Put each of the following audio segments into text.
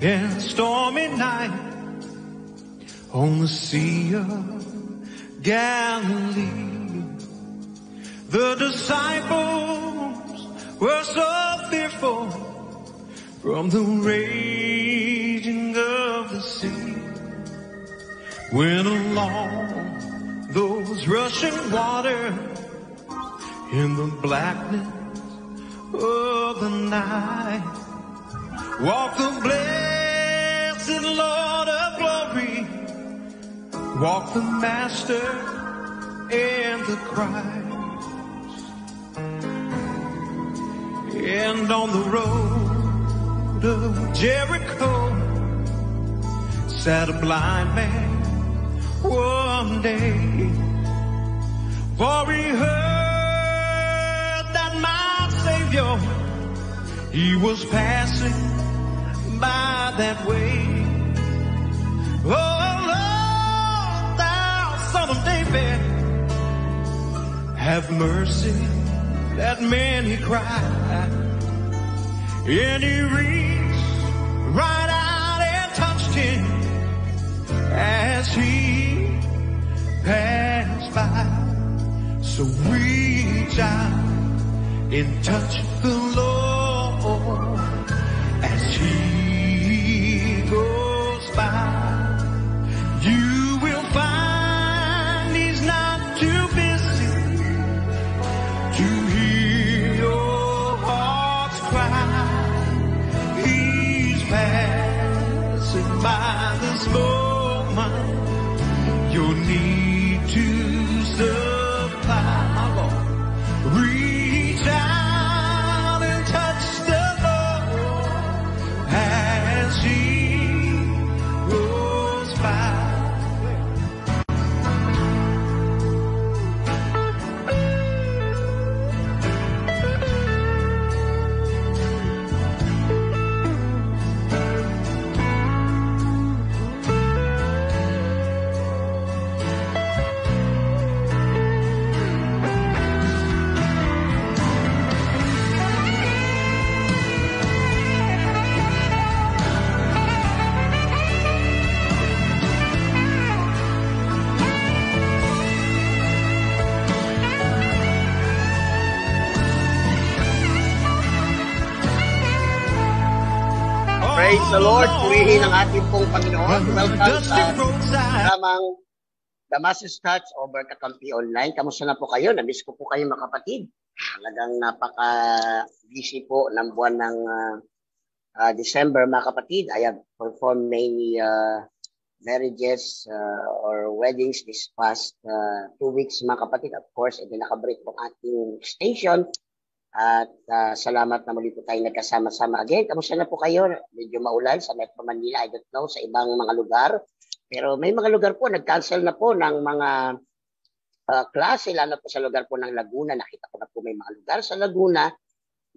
and stormy night on the Sea of Galilee. The disciples were so fearful from the raging of the sea, when along those rushing waters in the blackness of the night walked the blessed Lord of glory, walked the Master and the Christ. And on the road of Jericho sat a blind man one day, for he heard that my Savior, he was passing by that way. Oh Lord, thou Son of David, have mercy. That man, he cried, and he reached right out and touched him as he passed by. So reach out and touch the Lord as he goes by. You will find he's not too busy to hear your heart's cry. He's passing by this moment. Your need to supply, my Lord. Reach out and touch the Lord as he goes by. Praise the Lord, purihin ang ating pong Panginoon. Welcome sa programang Damascus Touch over Kakampi Online. Kamusta na po kayo? Namiss ko po kayo mga kapatid. Talagang napaka-busy po ng buwan ng December mga kapatid. I have performed many marriages or weddings this past 2 weeks mga kapatid. Of course, naka-break po ang ating station. At salamat na muli po tayo nagkasama-sama again. Kamusta na po kayo? Medyo maulan sa Metro Manila. I don't know sa ibang mga lugar. Pero may mga lugar po, nag-cancel na po ng mga klase, lalo po sa lugar po ng Laguna. Nakita ko na po may mga lugar sa Laguna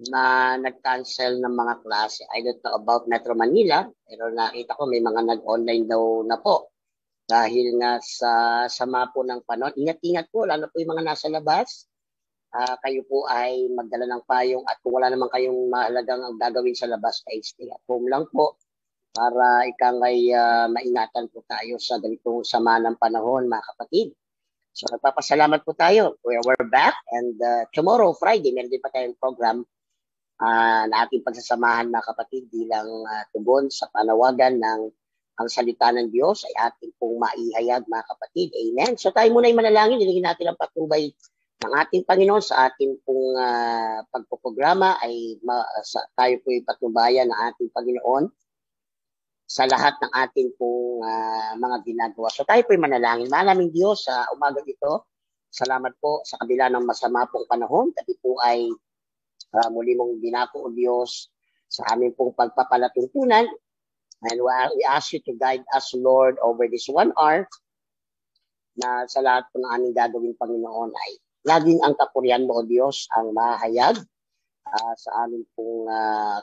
na nag-cancel ng mga klase. I don't know about Metro Manila, pero nakita ko may mga nag-online daw na po. Dahil nga sa sama po ng panahon. Ingat-ingat po, lalo po yung mga nasa labas. Kayo po ay magdala ng payong at kung wala naman kayong mahalagang gagawin sa labas, ay stay at home lang po para ikangay maingatan po tayo sa ganitong sama ng panahon mga kapatid. So nagpapasalamat po tayo. We're back and tomorrow, Friday, meron din pa tayong program na ating pagsasamahan mga kapatid bilang tugon sa panawagan ng ang salita ng Diyos ay ating pong maihayag mga kapatid. Amen. So tayo muna ay manalangin, nilingin natin ang patnubay ng ating Panginoon sa ating pong pagpoprograma ay tayo po ipatnubayan ng ating Panginoon sa lahat ng ating pong mga ginagawa. So tayo po manalangin. Maraming Diyos sa umaga ito. Salamat po sa kabila ng masama pong panahon. Kami po ay muli mong dinako o Diyos sa aming pong pagpapalatuntunan. And we ask you to guide us, Lord, over this 1 hour na sa lahat po ng aming gagawin, Panginoon, ay laging ang kapurihan mo, O Diyos, ang mahayag sa aming pong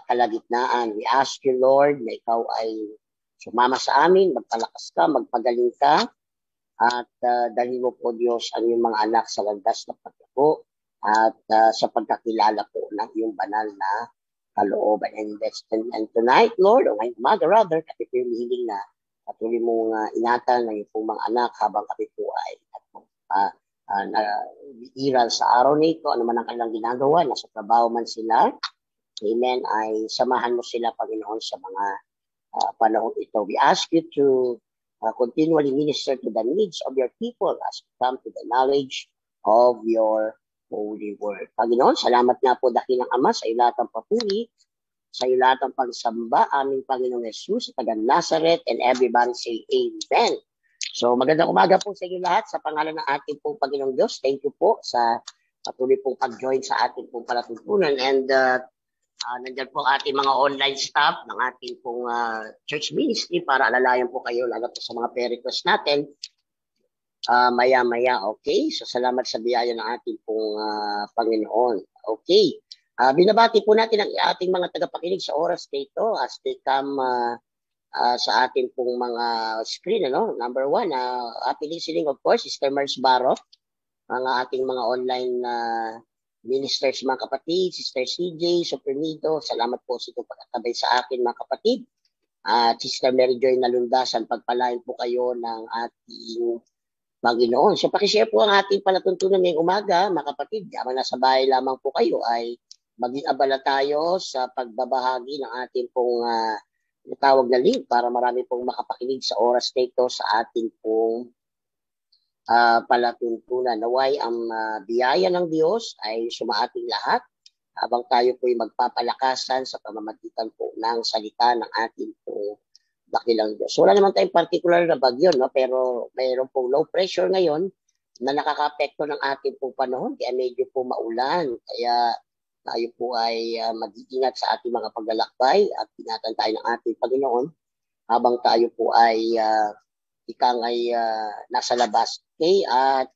kalagitnaan. We ask you, Lord, na ikaw ay sumama sa amin, magpalakas ka, magpagaling ka, at dalhin mo po, Diyos, ang iyong mga anak sa landas na pagkapo at sa pagkakilala po ng iyong banal na kalooban. And tonight, Lord, o ngayong umaga rather, kami po yung hiling na patuloy mong ingatan ng iyong mga anak habang kami po ay iral sa araw nito, ano man ang kanilang ginagawa, nasa trabaho man sila. Amen, ay samahan mo sila, Panginoon, sa mga panahon ito. We ask you to continually minister to the needs of your people as we come to the knowledge of your holy word. Panginoon, salamat nga po dakilang Ama sa iyo lahat ng papuri, sa iyo lahat ng pagsamba, aming Panginoong Jesus, sa taga Nazareth, and everybody say amen. So magandang umaga po sa iyo lahat sa pangalan ng ating pong Panginoong Diyos. Thank you po sa patuloy pong pag-join sa ating pong palatuntunan. And nandiyan po ating mga online staff ng ating pong church ministry para alalayan po kayo lalo po sa mga prayer request natin. Maya-maya, okay? So salamat sa biyaya ng ating pong Panginoon. Okay. Binabati po natin ang ating mga tagapakinig sa oras na ito as they come sa ating pong mga screen. Ano? Number one, happy listening of course, Sister Mars Barro, ang ating mga online ministers, mga kapatid, Sister CJ, Supremido, salamat po sa itong pagkatabay sa akin, mga kapatid. Sister Mary Joy Nalundasan, pagpalain po kayo ng ating Panginoon. So pakishare po ang ating palatuntunan ngayong umaga, mga kapatid. Yaman nasa bahay lamang po kayo ay maging abala tayo sa pagbabahagi ng ating pong tawag na link para marami pong makapakinig sa oras na ito sa ating pong palatuntunan. Naway ang biyaya ng Diyos ay sumaating lahat habang tayo po ay magpapalakasan sa pamamagitan po ng salita ng ating pong dakilang Diyos. So, wala naman tayong particular na bagyo, no? Pero mayroon pong low pressure ngayon na nakaka-apekto ng ating pong panahon kaya medyo po maulan. Kaya tayo po ay mag-iingat sa ating mga paglalakbay at ingatan tayo ng ating Panginoon habang tayo po ay nasa labas. Okay? At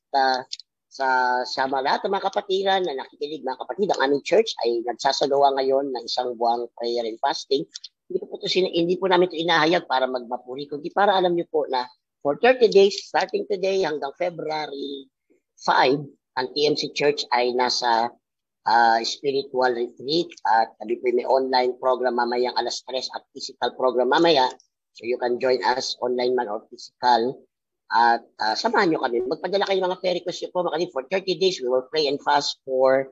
sa lahat ng mga kapatiran na nakikinig, mga kapatid, ang aming church ay nagsasagawa ngayon ng isang buwang prayer and fasting. Hindi po namin ito inahayag para magmapuri, kundi para alam niyo po na for 30 days, starting today hanggang February 5, ang TMC Church ay nasa spiritual retreat at kami po may online program mamayang alas 3 at physical program mamaya. So you can join us online man or physical. At samahan nyo kami. Magpadala kayo mga prayer requests po, mga kapatid. For 30 days, we will pray and fast for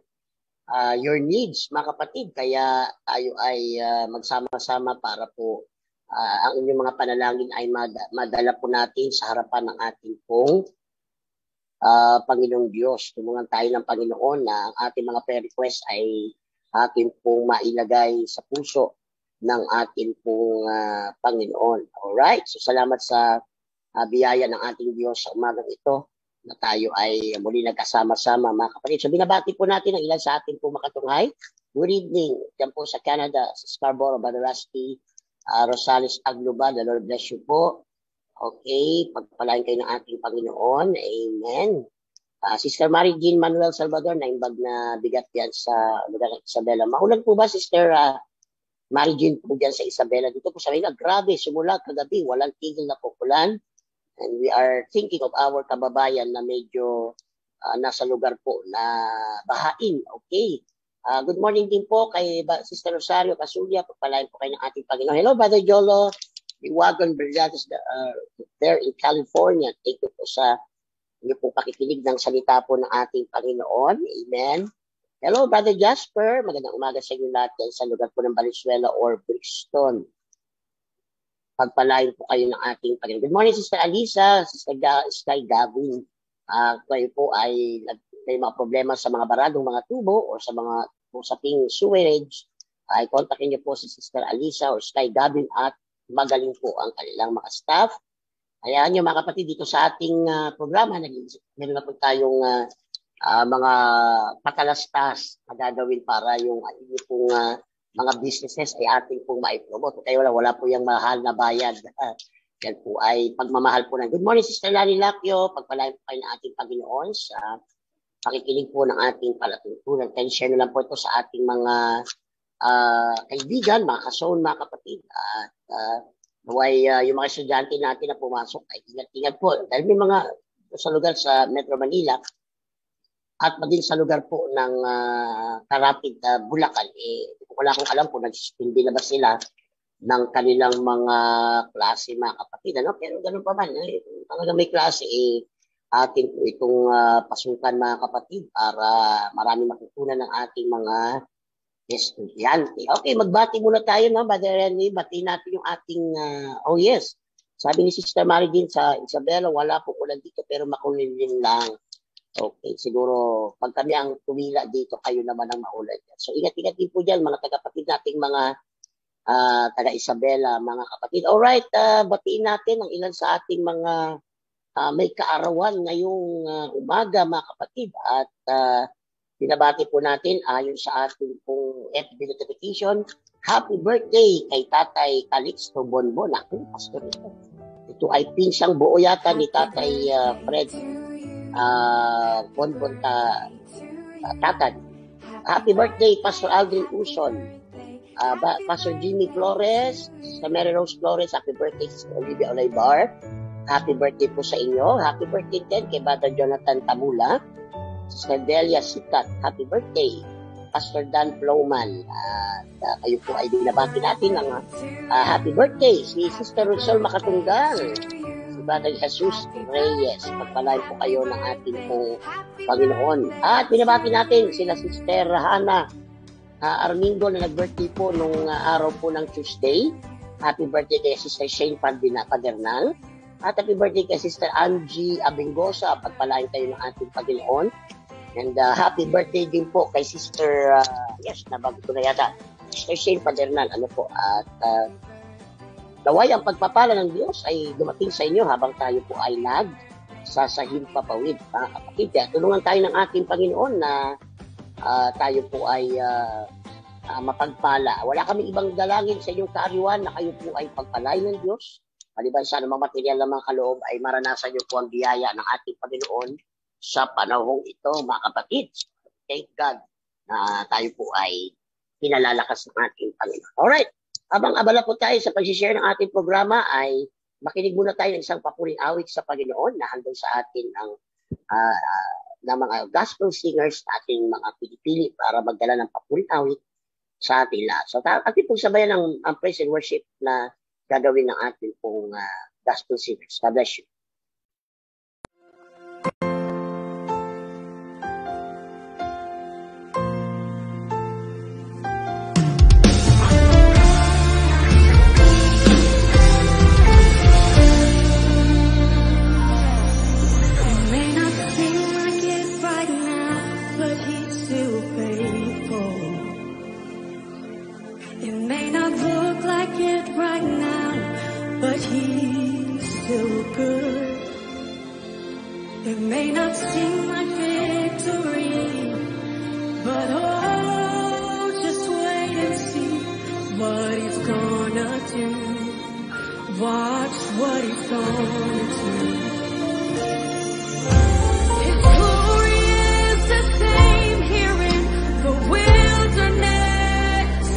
your needs, mga kapatid. Kaya tayo ay magsama-sama para po ang inyong mga panalangin ay madala po natin sa harapan ng ating pong Panginoong Diyos. Tulungan tayo ng Panginoon na ang ating mga prayer requests ay ating pong mailagay sa puso ng ating pong Panginoon. Alright? So salamat sa biyaya ng ating Diyos sa umagang ito na tayo ay muli nagkasama-sama, mga kapatid. So binabati po natin ang ilan sa ating po makatunghay. Good evening. Diyan po sa Canada, sa Scarborough, Badarasti, Rosales, Agluba. The Lord bless you po. Okay, pagpalain kayo ng ating Panginoon. Amen. Sister Mary Jean Manuel Salvador, naimbag na bigat yan sa lugar ng Isabela. Maulan po ba, Sister Mary Jean po dyan sa Isabela? Dito po sa Manila, grabe, simula kagabi, walang tigil na pukulan. And we are thinking of our kababayan na medyo nasa lugar po na bahain. Okay. Good morning din po kay Sister Rosario Casulia. Pagpalain po kayo ng ating Panginoon. Hello, Brother Jolo. Iwagan Brillanes there in California. Thank you po sa inyo po pakikinig ng salita po ng ating Panginoon. Amen. Hello, Brother Jasper. Magandang umaga sa inyo lahat sa lugar po ng Valenzuela or Brixton. Pagpalain po kayo ng ating Panginoon. Good morning, Sister Alisa, Sister Sky Gavin. Kayo po ay may mga problema sa mga baradong mga tubo o sa mga usaping sewerage, ay kontakin niyo po si Sister Alisa or Sky Gavin at magaling po ang kanilang mga staff. Hayaan niyo mga kapatid dito sa ating programa, meron na po tayong mga patalastas na gagawin para yung pong mga businesses ay ating pong maipromote. Kaya wala po yung mahal na bayad. Yan po ay pagmamahal po na. Good morning, Sister Lani Lacchio. Pagpalain po kayo ng ating Panginoon sa pakikinig po ng ating palatuntunan. Kaya share na lang po ito sa ating mga kaibigan, mga kason, mga kapatid. At yung mga estudyante natin na pumasok ay ingat-ingat po. Dahil may mga sa lugar sa Metro Manila at maging sa lugar po ng Karapid, Bulacan, wala akong alam kung hindi na ba sila ng kanilang mga klase, mga kapatid. Ano? Pero ganun pa man, talaga may klase, atin po itong pasukan, mga kapatid, para marami matutunan ng ating mga estudyante. Okay, magbati muna tayo, no? Brother Renny, bati natin yung ating, oh yes, sabi ni Sister Mary din sa Isabela, wala po ulan dito, pero makulilin lang. Okay, siguro pag kami ang tumila dito, kayo naman ang maulan. So ingat-ingat din po dyan, mga tagapatid nating mga taga Isabela, mga kapatid. Alright, batiin natin ang ilan sa ating mga may kaarawan ngayong umaga, mga kapatid. At binabati po natin ayon sa ating pong FB notification. Happy birthday kay Tatay Calixto Bonbon. Ako, pastor ito. Ito ay pinsang buo yata ni Tatay Fred Bonbon Tatad. Happy birthday, Pastor Aldrin Uson. Pastor Jimmy Flores, sa Mary Rose Flores, happy birthday, Sister Olivia Olaybar. Happy birthday po sa inyo. Happy birthday din kay Brother Jonathan Tamula. Sister Delia Sikat, happy birthday. Pastor Dan Flowman. Kayo po ay binabati natin ng happy birthday. Si Sister Rosel Makatunggal. Si Brother Jesus Reyes. Pagpalain po kayo ng ating pong Panginoon. At binabati natin sila Sister Hana Armingo na nag-birthday po nung araw po ng Tuesday. Happy birthday kay Sister Shane Padernal. At happy birthday kay Sister Angie Abingosa. Pagpalain kayo ng ating Panginoon. And happy birthday din po kay Sister, nabago ko na yata, Sister Shane Padernal. Ano po, at naway ang pagpapala ng Diyos ay dumating sa inyo habang tayo po ay nagsasahim papawid, mga kapatid. Kaya tulungan tayo ng ating Panginoon na tayo po ay mapagpala. Wala kami ibang dalangin sa inyong kaariwan na kayo po ay pagpalain ng Diyos. Maliban sa anumang material na mga kaloob ay maranasan niyo po ang biyaya ng ating Panginoon sa panahong ito, mga kapatid. Thank God na tayo po ay pinalalakas ng ating Panginoon. Alright, habang abala po tayo sa pag-share ng ating programa, ay makinig muna tayo ng isang papuring awit sa Panginoon na handog sa atin ng mga gospel singers, ating mga pinipili para magdala ng papuring awit sa ating lahat. So, ating pong sabayan ng praise and worship na gagawin ng ating pong gospel singers. God bless you. It may not seem like victory, but oh, just wait and see what he's gonna do. Watch what he's gonna do. His glory is the same here in the wilderness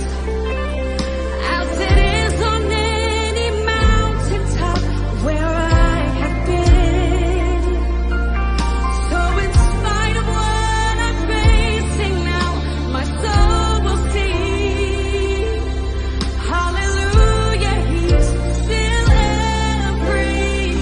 as it is on any mountaintop where I have been. So in spite of what I'm facing now, my soul will sing. Hallelujah, he's still everything.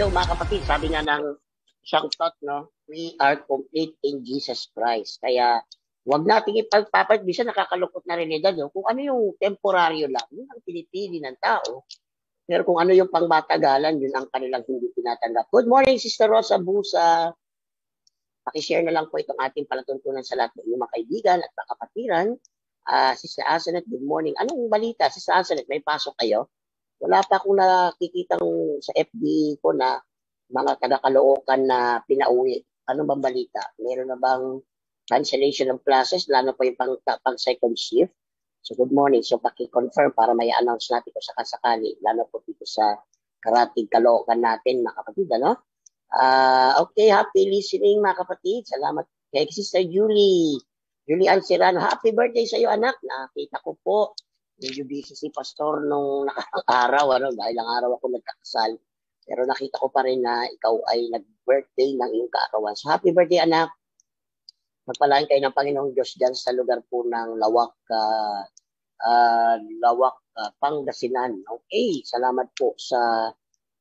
tayo, mga kapatid. Sabi nga ng isang thought, no? We are complete in Jesus Christ. Kaya, huwag nating ipagpapalit. Bisa nakakalungkot na realidad, no? Kung ano yung temporaryo lang, yun ang pinipili ng tao. Pero kung ano yung pangmatagalan, yun ang kanilang hindi tinatanggap. Good morning, Sister Rosa Busa. Pakishare na lang po itong ating palatuntunan sa lahat ng mga kaibigan at kapatiran. Sister Asanet, good morning. Anong balita? Sister Asanet, may pasok kayo? Wala pa akong nakikitang sa FB ko na mga taga-Caloocan na pinauwi. Ano bang balita? Meron na bang cancellation ng classes? Lalo pa yung pang second shift. So good morning. So paki-confirm para may announce natin kung sakasakali. Lalo po dito sa Karatig Caloocan natin, mga kapatid. Ano? Okay, happy listening, mga kapatid. Salamat kay Sister Julie. Julie Anserano, happy birthday sa iyo, anak. Nakita ko po. Medyo busy si Pastor nung nakaraang araw, dahil ang araw ako nagkakasal. Pero nakita ko pa rin na ikaw ay nag-birthday ng iyong kaarawan. So happy birthday, anak. Magpalain kayo ng Panginoong Diyos dyan sa lugar po ng Lawak, Pangasinan. Okay, salamat po sa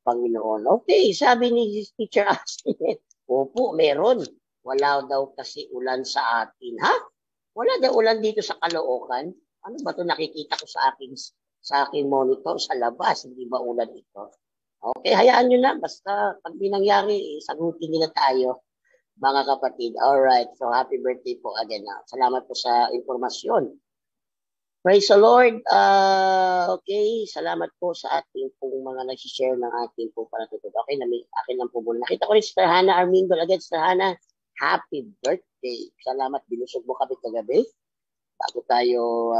Panginoon. Okay, sabi ni Teacher Ashley, opo, meron. Wala daw kasi ulan sa atin. Ha? Wala daw ulan dito sa Caloocan? Ano ba ito nakikita ko sa aking monitor sa labas? Hindi ba ulan ito? Okay, hayaan nyo na. Basta pag binangyari, sagutin nila tayo, mga kapatid. Alright, so happy birthday po again. Salamat po sa informasyon. Praise the Lord. Okay, salamat po sa ating pong mga nag-share ng ating pong palatutod. Okay, akin lang po muna. Nakita ko rin Sister Hannah Armingol. Again, Sister Hannah, happy birthday. Salamat, binusog mo kami kagabi. Bago tayo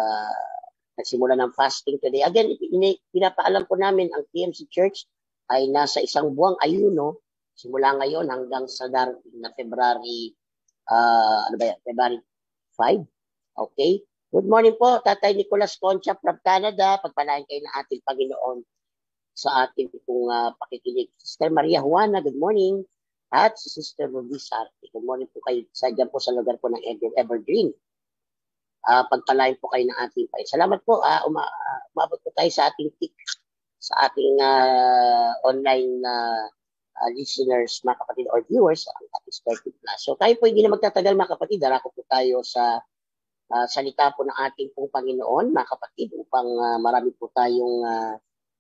nagsimula ng fasting today. Again, pinapaalam po namin ang TMC Church ay nasa isang buwang ayuno simula ngayon hanggang sa darating na February, February 5. Okay? Good morning po, Tatay Nicolas Concha from Canada. Pagpalain kayo ng ating Panginoon sa ating pong pakikinig. Sister Maria Juana, good morning. At si Sister Ruby Sarte, good morning po kayo dyan po sa lugar po ng Evergreen. Pagpalain po kayo ng ating payo. Salamat po. Umabot po tayo sa ating sa ating online listeners, mga kapatid, or viewers, ang ating 30 plus. So tayo po hindi na magtatagal, mga kapatid. Darako po tayo sa salita po ng ating pong Panginoon, mga kapatid, upang marami po tayong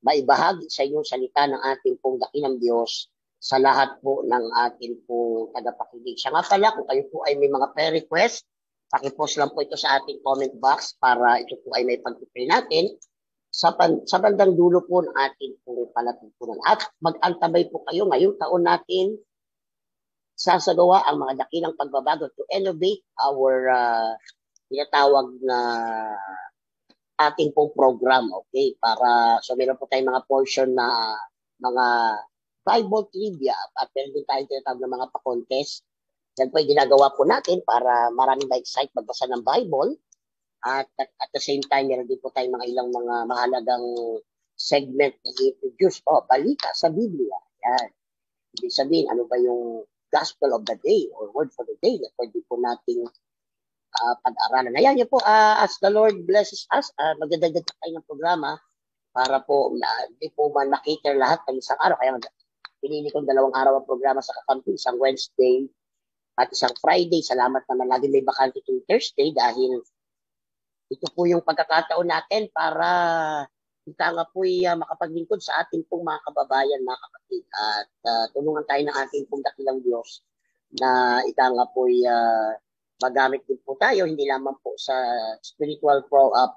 maibahagi sa inyong salita ng ating pong dakilang Diyos sa lahat po ng ating pong tagapakinig. Siya nga pala, kung kayo po ay may mga prayer request, pakipost lang po ito sa ating comment box para ito po ay may pag-pray natin sa bandang dulo po ng ating pong palatuntunan. At mag-antabay po kayo ngayong taon natin sasagawa ang mga dakilang pagbabago to elevate our tinatawag na ating pong program, okay? So meron po tayong mga portion na mga Bible trivia at meron din tayong tinatawag na mga pa-contest. Yan po yung ginagawa po natin para maraming ma-excite magbasa ng Bible. At the same time, meron din po tayong mga ilang mga mahalagang segment na i-introduce. Balita sa Biblia. Yan. Ibig sabihin, ano ba yung Gospel of the Day or Word for the Day na pwede po nating pag-aralan. Ayan niyo po, as the Lord blesses us, magdadagdag tayo ng programa para po hindi po man makita lahat ng isang araw. Kaya pinili ko 2 araw ang programa sa kakampi, isang Wednesday at isang Friday. Salamat naman lagi may bakante tuwing Thursday dahil ito po yung pagkakataon natin para kita nga po makapaglingkod sa ating pong mga kababayan, mga kapatid. At tulungan tayo ng ating pong dakilang Diyos na ika nga po magamit din po tayo, hindi lamang po sa spiritual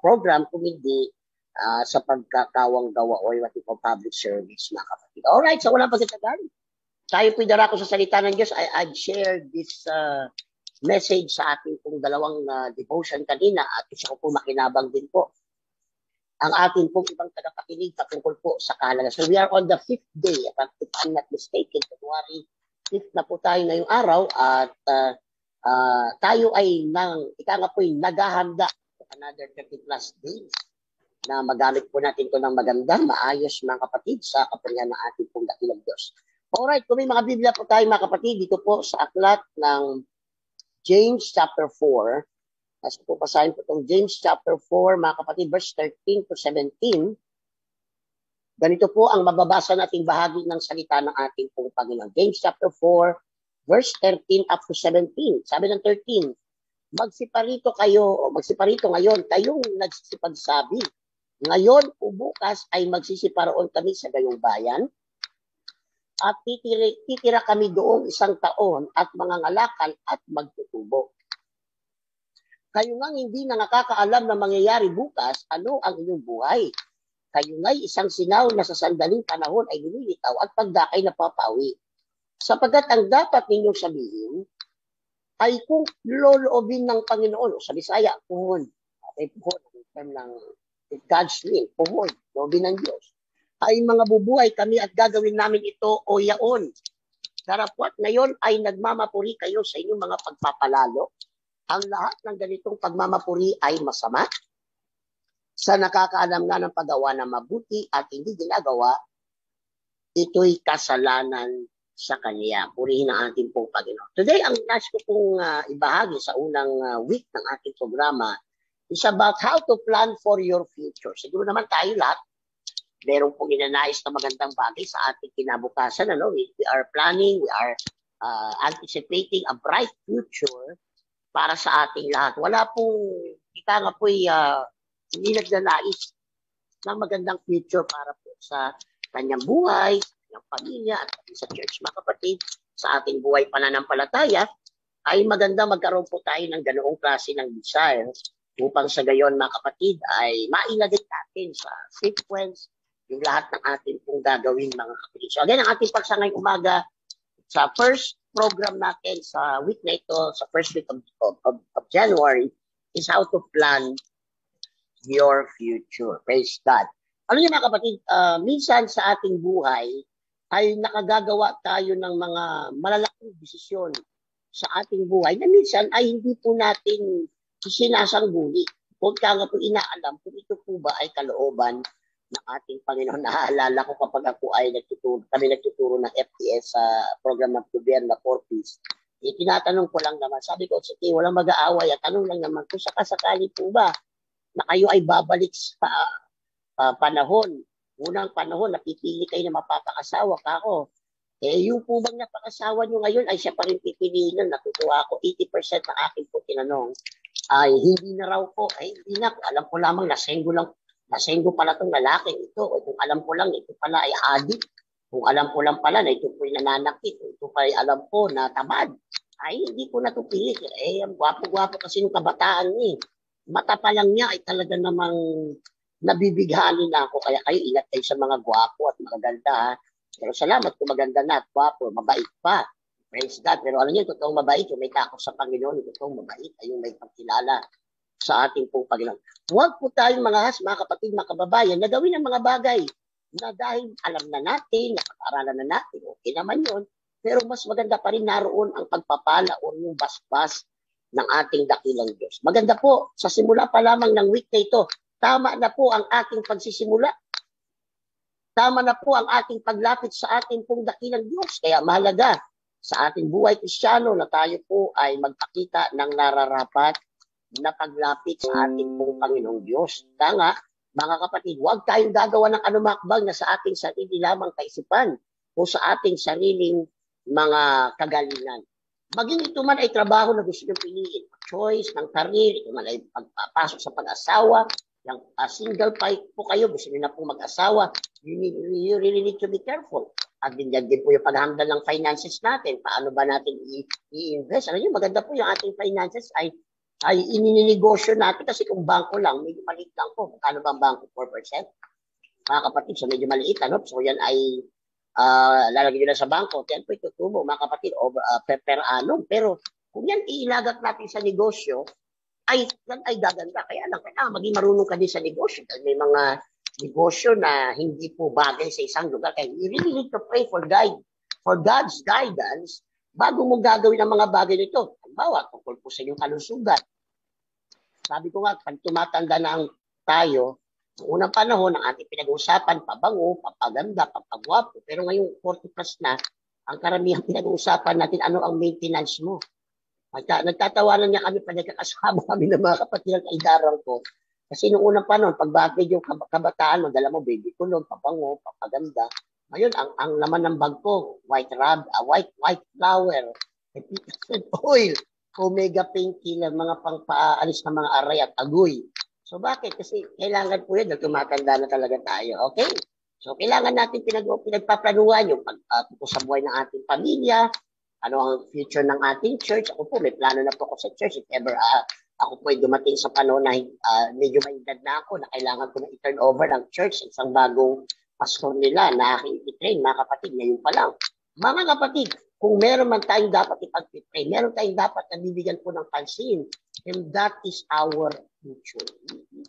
program, kundi sa pagkakawang gawa o what we call public service, mga kapatid. Alright, so wala pagkatagal. Tayo po darako sa salita ng Diyos. I'd share this message sa ating pong 2 devotion kanina at isa ko po makinabang din po ang ating pong ibang tagapakinig patungkol po sa kahalaga. So we are on the 5th day, if I'm not mistaken, February 5th na po tayo ngayong araw at tayo ay ika nga po naghahanda another 30 plus days na magamit po natin ito ng magandang, maayos, mga kapatid, sa kapurihan ng ating pong dakilang Diyos. Alright, kung may mga Biblia po tayo, mga kapatid, dito po sa aklat ng James chapter 4. As po basahin po itong James chapter 4, mga kapatid, verse 13 to 17. Ganito po ang mababasa nating bahagi ng salita ng ating pong Panginoon. James chapter 4, verse 13 up to 17. Sabi ng 13, magsiparito ngayon, kayong nagsisipagsabi. Ngayon o bukas ay magsisiparoon kami sa gayong bayan at titira kami doong 1 taon at mangangalakal at magtutubo. Kayo ngang hindi na nakakaalam na mangyayari bukas, ano ang inyong buhay? Kayo nga'y isang sinaw na sa sandaling panahon ay lumilitaw at pagdakay napapawi. Sapagkat ang dapat ninyong sabihin ay kung loloobin ng Panginoon, o sa Bisaya, puhon. Okay, puhon, ang term ng God's will, puhon, loobin ng Diyos. Ay mga bubuhay kami at gagawin namin ito o yaon. Karapwat ngayon ay nagmamapuri kayo sa inyong mga pagpapalalo. Ang lahat ng ganitong pagmamapuri ay masama. Sa nakakaalam nga ng paggawa na mabuti at hindi ginagawa, ito'y kasalanan sa Kanya. Purihin ang ating pong Panginoon. Today, ang nais ko pong ibahagi sa unang week ng ating programa is about how to plan for your future. Siguro naman tayo lahat, meron pong inanais na magandang bagay sa ating kinabukasan. Ano? We are planning, we are anticipating a bright future para sa ating lahat. Wala pong, kita nga po'y hindi nagnanais ng magandang future para po sa kanyang buhay, sa kanyang pamilya, at sa church, mga kapatid, sa ating buhay pananampalataya, ay maganda magkaroon po tayo ng ganoong klase ng desires upang sa gayon, mga kapatid, ay mailagay natin sa sequence yung lahat ng ating pong gagawin, mga kapatid. So again, ang ating paksa ngayong umaga sa first program natin sa week na ito, sa first week of January, is how to plan your future. Praise God. Ano yun, mga kapatid, minsan sa ating buhay ay nakagagawa tayo ng mga malalaking desisyon sa ating buhay na minsan ay hindi po natin sinasangguni. Kung ka nga po inaalam kung ito po ba ay kalooban ng ating Panginoon. Naaalala ko kapag ako ay kami nagtuturo ng FTS sa program ng gobyerno for peace. Tinatanong ko lang naman, sabi ko, sige, walang mag-aaway at tanong lang naman kung sakasakali po ba na kayo ay babalik sa panahon, unang panahon, napipili kayo na mapapakasawa ka ako. Yung po bang napakasawa nyo ngayon ay siya pa rin pipiliin nun. Natutuwa ako, 80% ng akin po tinanong ay hindi na raw po, hindi na, alam ko lamang, nasenggo pala itong lalaki ito. Kung alam ko lang, ito pala ay adik. Kung alam ko lang pala na ito po ay nananakit, ito pa ay alam ko na tamad, ay hindi ko natupili. Ang gwapo-gwapo kasi yung kabataan niya. Mata pa lang niya ay talaga namang nabibighani na ako. Kaya kayo ingat kayo sa mga gwapo at magaganda. Ha? Pero salamat kung maganda na at gwapo, mabait pa. Praise God. Pero alam niyo, totoong mabait, yung may takot sa Panginoon, yung totoong mabait ay yung may pagkilala sa ating pong Panginoon. Huwag po tayong mga kapatid, mga kababayan, na gawin ang mga bagay na dahil alam na natin, napag-aralan na natin, okay naman yun. Pero mas maganda pa rin naroon ang pagpapala o yung basbas ng ating dakilang Diyos. Maganda po, sa simula pa lamang ng week na ito, tama na po ang ating pagsisimula. Tama na po ang ating paglapit sa ating pong dakilang Diyos. Kaya mahalaga sa ating buhay Kristiyano na tayo po ay magpakita ng nararapat na paglapit sa ating pong Panginoong Diyos. Kaya nga, mga kapatid, huwag tayong gagawa ng anumakbang na sa ating sarili lamang kaisipan o sa ating sariling mga kagalingan. Maging ito man ay trabaho na gusto nyo piliin, choice ng career, ito man ay pagpapasok sa pag-asawa, yung single pa po kayo, gusto nyo na po mag-asawa, you really need to be careful. At din po yung pag-handle ng finances natin, paano ba natin i-invest. Ano yun, maganda po yung ating finances ay ininegosyo natin kasi kung bangko lang, medyo maliit lang po. Kano ba ang bangko? 4%? Mga kapatid, so medyo maliit, ano? So yan ay lalagay nyo lang sa bangko, yan po itutubo, mga kapatid, per annum. Pero kung yan iilagak natin sa negosyo, ay gaganda. Kaya lang, maging marunong ka din sa negosyo. Dahil may mga negosyo na hindi po bagay sa isang lugar. Kaya you really need to pray for God's guidance bago mo gagawin ang mga bagay nito. Halimbawa, tungkol po sa inyong kalusugan. Sabi ko nga, pag tumatanda na tayo, noong unang panahon, ang ating pinag-uusapan, pabango, papaganda, papagwapo. Pero ngayong 40 plus na, ang karamihan pinag-uusapan natin, ano ang maintenance mo. Nagtatawanan niya kami, pag nagkakasama kami ng mga kapatid ng kaidaran ko. Kasi noong unang panahon, pag birthday yung kabataan mo, dala mo baby kulog, papango, papaganda. Ngayon, ang laman ng bag ko, white flower, oil, omega painkiller, mga pangpaalis ng mga aray at agoy. So bakit? Kasi kailangan po yun, tumatanda na talaga tayo. Okay? So kailangan natin pinagpaplanuhan yung sa buhay ng ating pamilya, ano ang future ng ating church. Ako po, may plano na po ako sa church. If ever ako po ay dumating sa panahon na medyo may edad na ako, na kailangan ko na i-turn over ng church, isang bagong pastor nila na aking i-train, mga kapatid, ngayon pa lang. Mga kapatid, kung meron man tayong dapat ipag-pray, meron tayong dapat na bibigyan po ng pansin, and that is our future.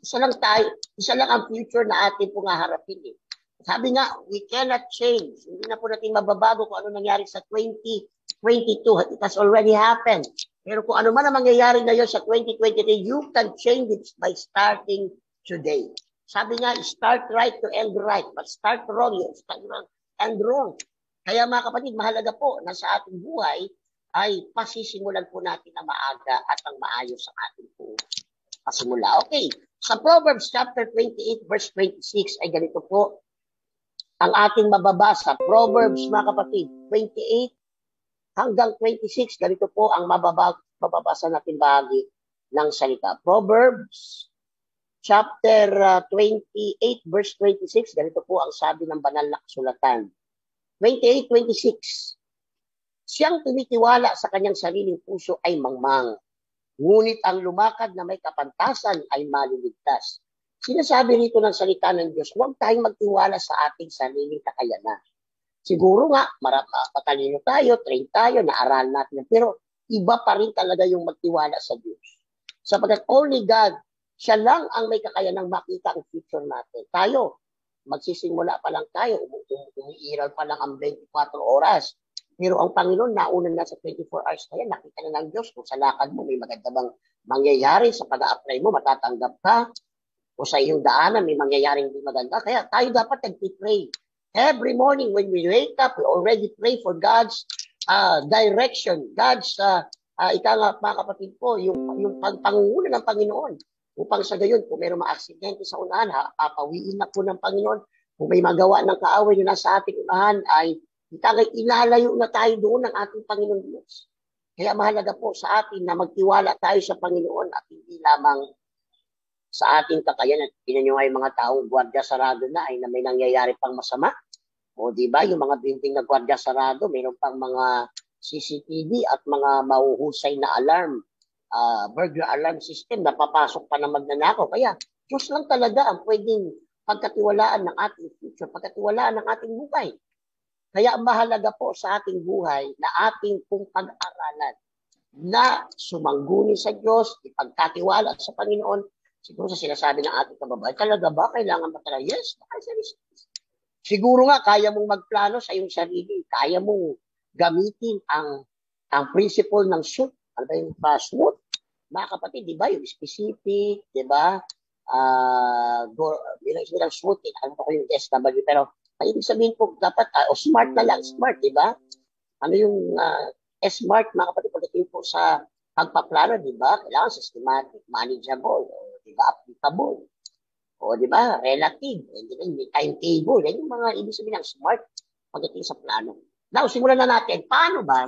Isa lang ang future na atin po nga harapin. Sabi nga, we cannot change. Hindi na po natin mababago kung ano nangyari sa 2022. It has already happened. Pero kung ano man ang mangyayari ngayon sa 2023, you can change it by starting today. Sabi nga, start right to end right. But start wrong, you start wrong, end wrong. Kaya mga kapatid, mahalaga po na sa ating buhay ay pasisimulan po natin na maaga at ang maayos ang ating po pasimula. Okay, sa Proverbs chapter 28 verse 26 ay ganito po ang ating mababasa. Proverbs, mga kapatid, 28 hanggang 26, ganito po ang mababasa natin bahagi ng salita. Proverbs chapter 28 verse 26, ganito po ang sabi ng banal na kasulatan. 28-26, siyang tumitiwala sa kanyang sariling puso ay mangmang, ngunit ang lumakad na may kapantasan ay maliligtas. Sinasabi rito ng salita ng Diyos, huwag tayong magtiwala sa ating sariling kakayanan. Siguro nga, matalino tayo, train tayo, naaral natin, pero iba pa rin talaga yung magtiwala sa Diyos. Sapagkat only God, siya lang ang may kakayanang makita ang future natin. Tayo, magsisimula pa lang tayo, umiiral pa lang ang 24 oras. Pero ang Panginoon, nauna na sa 24 hours kaya nakita na ng Diyos kung sa lakad mo may maganda bang mangyayari, sa pag-a-apply mo, matatanggap ka, o sa iyong daanan may mangyayaring hindi maganda. Kaya tayo dapat nag-pray. Every morning when we wake up, we already pray for God's direction, God's, ika nga mga kapatid ko, yung pangunguna ng Panginoon. Upang sa gayon, kung mayroong ma-aksidente sa unahan, papawiin na po ng Panginoon. Kung may magawa ng kaaway na nasa ating unahan, ay ilalayo na tayo doon ng ating Panginoon Diyos. Kaya mahalaga po sa atin na magtiwala tayo sa Panginoon at hindi lamang sa ating kakayanan. Tingnan nyo nga yung mga taong gwardiya sarado na ay na may nangyayari pang masama. O di ba yung mga building na gwardiya sarado, mayroon pang mga CCTV at mga mahuhusay na alarm. Burglar alarm system, napapasok pa na magnanakaw. Kaya, Diyos lang talaga ang pwedeng pagkatiwalaan ng ating future, pagkatiwalaan ng ating buhay. Kaya ang mahalaga po sa ating buhay na ating pong pag-aralan na sumangguni sa Diyos, ipagkatiwala sa Panginoon. Siguro sa sinasabi ng ating kababayan, talaga ba kailangan ba talaga? Yes, siguro nga kaya mong magplano sa iyong sarili, kaya mong gamitin ang principle ng SWOT. Ano ba yung SWOT? Mga kapatid, di ba? Yung specific, di ba? Bilang SWOT, ano ko yung SW, pero ibig sabihin po, dapat, smart na lang, smart, di ba? Ano yung smart, mga kapatid, pagdating po sa pagpaplano, di ba? Kailangan systematic, manageable, di ba? Applicable. O, di ba? Relative, timetable. Yan yung mga ibig sabihin ng smart pagdating sa plano. Now, simulan na natin. Paano ba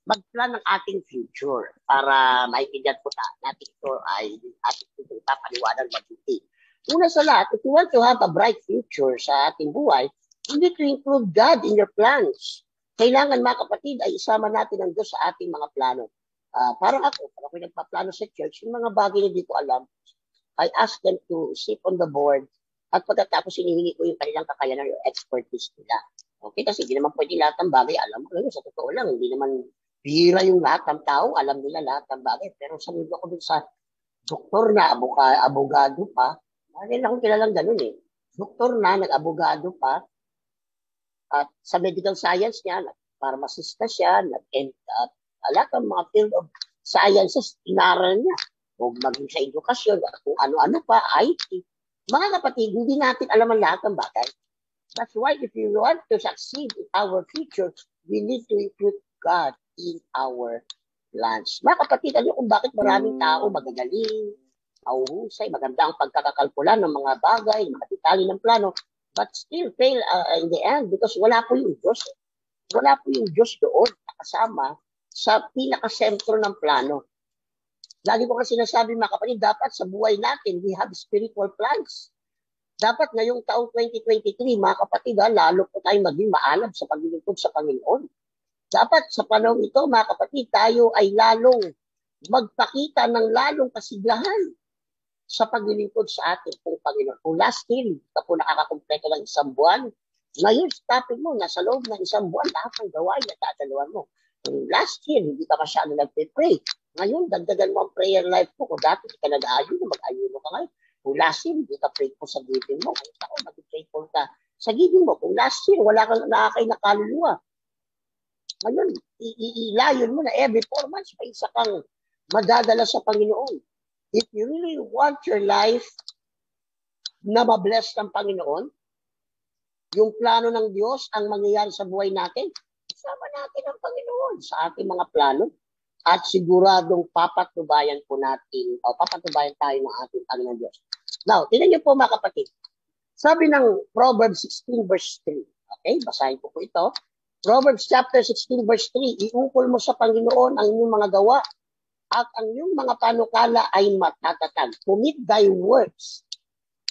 mag-plan ng ating future para maintindihan po natin ito ay ating ipapaliwanag mabuti. Una sa lahat, if you want to have a bright future sa ating buhay, you need to include God in your plans. Kailangan mga kapatid ay isama natin ang Diyos sa ating mga plano. Parang ako nagpaplano sa church, yung mga bagay na hindi ko alam, I ask them to sit on the board at pagkatapos hinihingi ko yung kanilang kakayanan yung expertise nila. Okay, kasi hindi naman pwede lahat ng bagay alam ko. Sa totoo lang, hindi naman bihira yung lahat ng tao, alam nila lahat ng bagay. Pero sabi ko dun sa doktor na, abogado pa, hindi lang akong kilalang ganun eh. Doktor na, nag-abogado pa, at sa medical science niya, pharmacist na siya, lahat ng mga field of sciences, inaral niya. O maging sa edukasyon, kung ano-ano pa, IT. Mga kapatid, hindi natin alam ang lahat ng bagay. That's why if you want to succeed in our future, we need to include God in our plans. Mga kapatid, ano kung bakit maraming tao magagaling, mahuhusay, maganda ang pagkakakalkula ng mga bagay, mga detalye ng plano, but still fail in the end because wala po yung Diyos. Wala po yung Diyos doon kasama sa pinakasentro ng plano. Lagi ko kasi sinasabi mga kapatid, dapat sa buhay natin, we have spiritual plans. Dapat ngayong taong 2023, mga kapatid, lalo po tayo maging maalab sa paglilingkod sa Panginoon. Dapat sa panahon ito, mga kapatid, tayo ay lalong magpakita ng lalong kasiglahan sa paglilingkod sa ating pong Panginoon. Kung last year, ka po nakakakumpleto ng isang buwan, ngayon, stopin mo, nasa loob ng isang buwan, lahat ng gawain na tataluan mo. Kung last year, hindi ka masyado nagpe-pray. Ngayon, dagdagan mo ang prayer life mo. Kung dati ka nag-ayuno, mag-ayuno ka ngayon. Kung last year, hindi ka faithful sa giving mo. Ngayon ako, mag-faithful ka sa giving mo. Kung last year, wala kang nakakay na kaluluwa. Ngayon, ilayon mo na every 4 months, may isa kang madadala sa Panginoon. If you really want your life na mabless ng Panginoon, yung plano ng Diyos ang mangyayari sa buhay natin, isama natin ang Panginoon sa ating mga plano at siguradong papatubayan po natin o papatubayan tayo ng ating Panginoon Diyos. Now, tingnan niyo po mga kapatid. Sabi ng Proverbs 16 verse 3. Okay, basahin ko po ito. Proverbs chapter 16 verse 3. Iukol mo sa Panginoon ang inyong mga gawa at ang iyong mga panukala ay matatatag. Commit thy works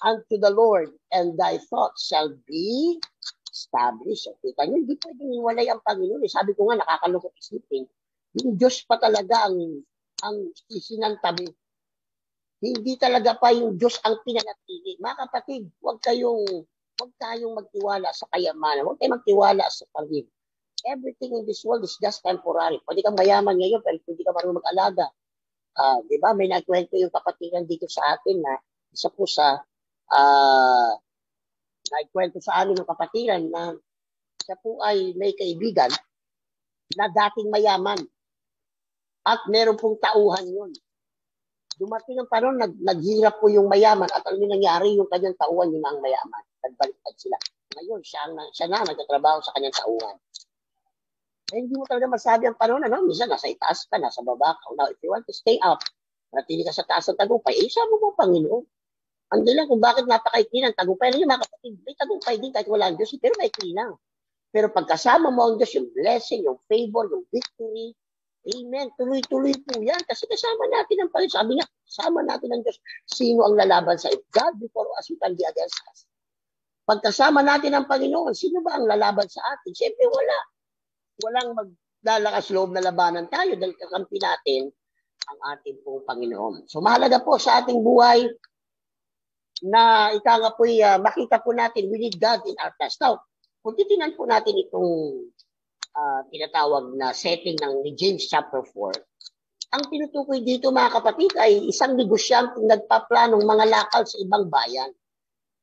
unto the Lord, and thy thoughts shall be established. So, kita nyo, hindi pwedeng iwalay ang Panginoon. Sabi ko nga, nakakalungkot isipin. Yung Diyos pa talaga ang isinantabi. Hindi talaga pa yung Diyos ang pinanatili. Mga kapatid, huwag tayong magtiwala sa kayamanan. Huwag tayong magtiwala sa pag-ibig. Everything in this world is just temporary. Pwede kang mayaman ngayon, pero hindi ka marunong mag-alaga. Di ba? May nagkwento yung kapatiran dito sa atin na isa po sa naikwento sa amin ng kapatiran na siya po ay may kaibigan na dating mayaman at meron pong tauhan yun. Dumating ang panahon, naghirap po yung mayaman at ano nangyari, yung kanyang tauhan yun ang mayaman. Nagbaliktad sila. Ngayon, siya na nagtatrabaho sa kanyang tauhan. Eh, hindi mo talaga masabi ang panahon, minsan nasa itaas ka, nasa baba ka. Now, if you want to stay up, natili ka sa taas ng tagumpay, isama mo Panginoon. Ang lang kung bakit napakaikli ng tagumpay. Alam niyo mga kapatid, may tagumpay din kahit wala ang Diyos, pero maikli lang. Pero pagkasama mo ang Diyos, yung blessing, yung favor, yung victory, amen, tuloy-tuloy po yan. Kasi kasama natin ang Panginoon. Sabi niya, kasama natin ang Diyos. Sino ang lalaban sa God before us, we can be against us. Pagkasama natin ang Panginoon, sino ba ang lalaban sa atin? Siyempre wala. Walang maglalakas loob na labanan tayo dahil kakampi natin ang ating pong Panginoon. So mahalaga po sa ating buhay na ika nga po makita po natin, we need God in our lives. Now, kung titinan po natin itong tinatawag na setting ni James chapter 4, ang tinutukoy dito mga kapatid ay isang negosyanteng nagpaplanong mga lakal sa ibang bayan.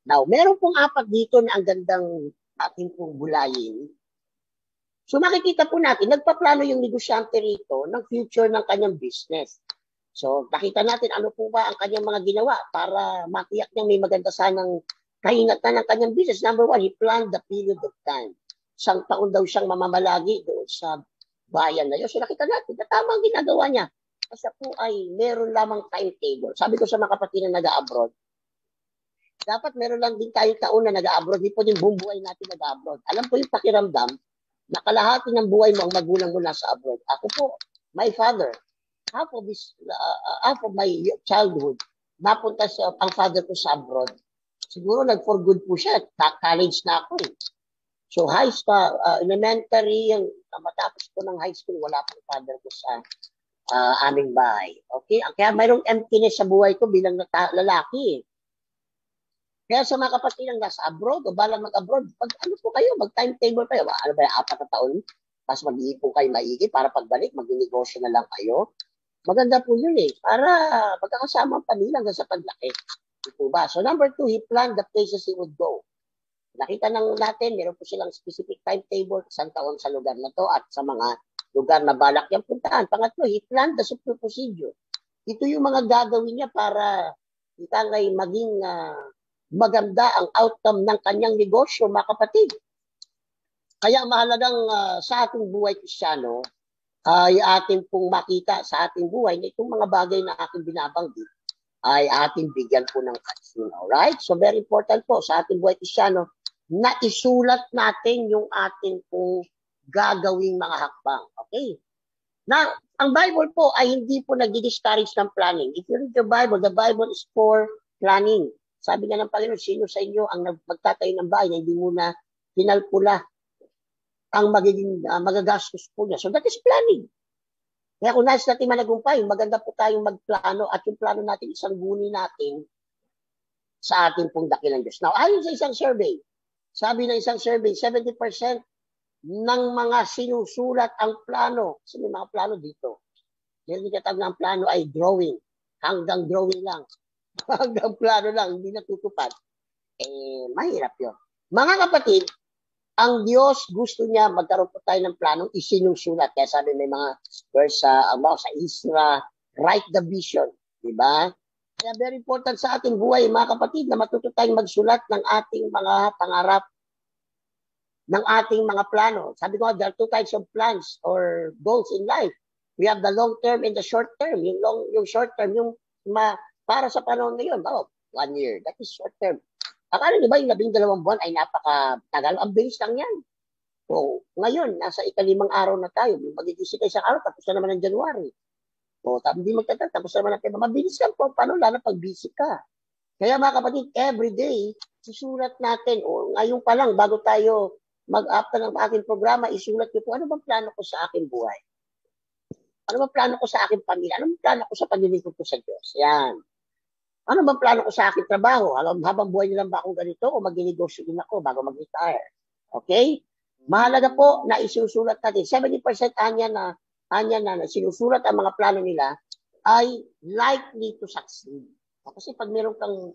Now, meron pong 4 dito na ang gandang ating pong bulayin. So makikita po natin, nagpaplano yung negosyante rito ng future ng kanyang business. So, nakita natin ano po ba ang kanyang mga ginawa para matiyak niya may maganda sanang kahinatan ng kanyang business. Number 1, he planned the period of time. 1 taon daw siyang mamamalagi doon sa bayan na yun. So, nakita natin na tama ang ginagawa niya. Kasi po ay meron lamang timetable. Sabi ko sa mga kapatid na nag-abroad, dapat meron lang din tayong taon na nag-abroad. Hindi po din buong buhay natin nag-abroad. Alam po yung pakiramdam na kalahati ng buhay mo ang magulang mo nasa abroad. Ako po, my father, half of my childhood, napunta ang father ko sa abroad. Siguro nag-for good po siya. College na ako eh. So high school, elementary, matapos ko ng high school, wala pang father ko sa aming bahay. Okay? Kaya mayroong emptiness sa buhay ko bilang lalaki eh. Kaya sa mga kapatid ang nasa abroad o balang mag-abroad, pag ano po kayo, mag-timetable kayo. Ano ba, 4 na taon, tapos mag-iipon kayo maigi para pagbalik, mag-negosyo na lang kayo. Maganda po yun eh, para magkakasama ang pamilya hanggang sa paglaki. Ito ba? So number 2, he planned the places he would go. Nakita natin, meron po silang specific timetable, 1 taon sa lugar na to at sa mga lugar na balak niyang puntaan. Pangatlo, he planned the super procedure. Ito yung mga gagawin niya para ngay maging maganda ang outcome ng kanyang negosyo, mga kapatid. Kaya mahalagang sa ating buhay Kristiyano, ay ating pong makita sa ating buhay na itong mga bagay na aking binabanggit ay ating bigyan po ng pansin. Alright? So very important po sa ating buhay Kristyano na isulat natin yung ating pong gagawing mga hakbang. Okay? Now, ang Bible po ay hindi po nag-discourage ng planning. If you read the Bible is for planning. Sabi nga ng Panginoon, sino sa inyo ang magtatayo ng bahay na hindi muna kinalpula ang magiging magagastos po niya. So that is planning. Kaya kung nais natin managumpay, maganda po tayong magplano at yung plano natin isang guni natin sa ating pong dakilang Diyos. Now, ayon sa isang survey, sabi ng isang survey, 70% ng mga sinusulat ang plano. Kasi may mga plano dito. Yung katag ng plano ay drawing. Hanggang drawing lang. Hanggang plano lang, hindi natutupad. Mahirap yun. Mga kapatid, ang Diyos gusto niya magkaroon po tayo ng planong isinusulat. Kaya sabi may mga verse sa Isra, write the vision. Diba? Kaya very important sa ating buhay, mga kapatid, na matuto tayong magsulat ng ating mga pangarap, ng ating mga plano. Sabi ko, there are two types of plans or goals in life. We have the long term and the short term. Yung short term, yung para sa panahon ngayon, 1 year, that is short term. Akala niyo ba yung 12 buwan ay napakatagal? Ang bilis lang yan. So, ngayon, nasa 5 araw na tayo. Mag-isip ka isang araw, tapos na naman ng January. So, hindi magtagal, tapos na naman ng February. Mabilis lang po, paano lalo pag busy ka. Kaya mga kapatid, every day, susulat natin, o ngayon pa lang, bago tayo mag-after ng aking programa, isulat ko po, ano bang plano ko sa aking buhay? Ano bang plano ko sa aking pamilya? Ano bang plano ko sa paglilingkod ko sa Diyos? Yan. Ano bang plano ko sa aking trabaho? Habang buhay nilang ba akong ganito o mag-negosyo din ako bago mag-retire? Okay? Mahalaga po na isusulat natin. 70% anya na sinusulat ang mga plano nila ay likely to succeed. Kasi pag meron kang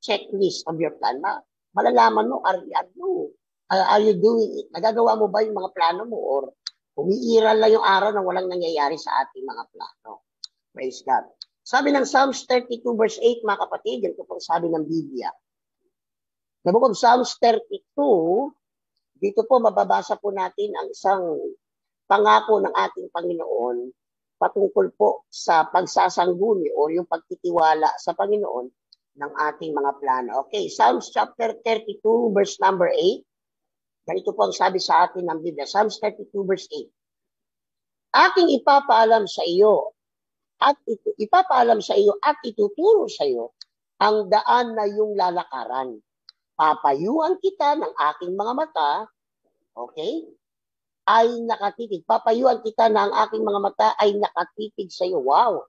checklist of your plan, malalaman mo, are you doing it? Nagagawa mo ba yung mga plano mo or umiiral lang yung araw na walang nangyayari sa ating mga plano? Praise God. Sabi ng Psalms 32 verse 8, mga kapatid, yan po sabi ng Biblia. Sa book of Psalms 32, dito po mababasa po natin ang isang pangako ng ating Panginoon patungkol po sa pagsasangguni o yung pagtitiwala sa Panginoon ng ating mga plano. Okay, Psalms chapter 32 verse number 8. Ganito po ang sabi sa atin ng Biblia. Psalms 32 verse 8. Aking ipapaalam sa iyo at ituturo sa iyo ang daan na iyong lalakaran. Papayuan kita ng aking mga mata, okay, ay nakatitig. Papayuan kita na ang aking mga mata ay nakatitig sa iyo. Wow!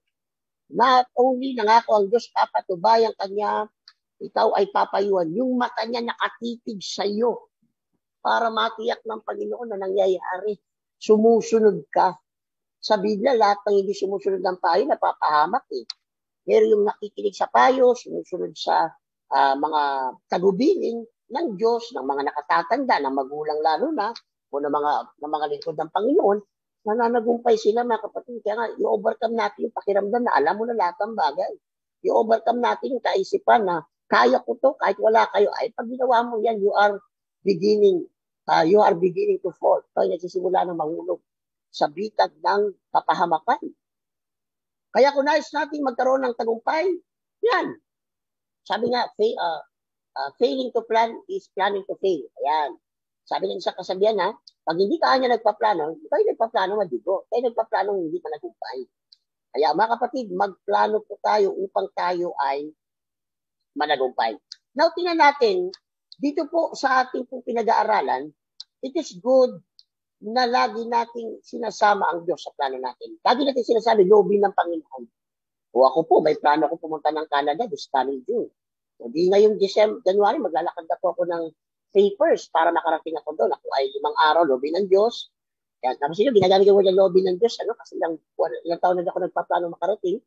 Not only nangako ang Diyos, papatubay ang kanya, ikaw ay papayuan. Yung mata niya nakatitig sa iyo para matiyak ng Panginoon na nangyayari. Sumusunod ka. Sa Biblia, lahat ng hindi sumusunod ng payo, napapahamak eh. Pero yung nakikinig sa payo, sumusunod sa mga tagubilin ng Diyos, ng mga nakatatanda, ng magulang lalo na, o ng mga lingkod ng Panginoon, nananagumpay sila mga kapatid. Kaya nga, i-overcome natin yung pakiramdam na alam mo na lahat ng bagay. I-overcome natin yung kaisipan na kaya ko to, kahit wala kayo. Ay, pag ginawa mo yan, you are beginning to fall. Kaya nagsisimula ng mahulog sa bitag ng kapahamakan. Kaya kung nais natin magkaroon ng tagumpay, yan. Sabi nga, failing to plan is planning to fail. Ayan. Sabi ng isang kasabihan pag hindi ka kanya nagpaplano, tayo nagpaplano madigo. Tayo nagpaplano hindi ka nagumpay. Kaya mga kapatid, magplano po tayo upang tayo ay managumpay. Now, tingnan natin, dito po sa ating pong pinag-aaralan, it is good na lagi nating sinasama ang Diyos sa plano natin. Lagi natin sinasabi, loobin ng Panginoon. O ako po, may plano ko pumunta ng Canada this coming June. So, di ngayong January, maglalakad na po ako ng papers para makarating ako doon. Ako ay 5 araw, loobin ng Diyos. Kaya tapos yun, ginagamit ko yung loobin ng Diyos. Kasi ilang taon na ako nagpaplano makarating.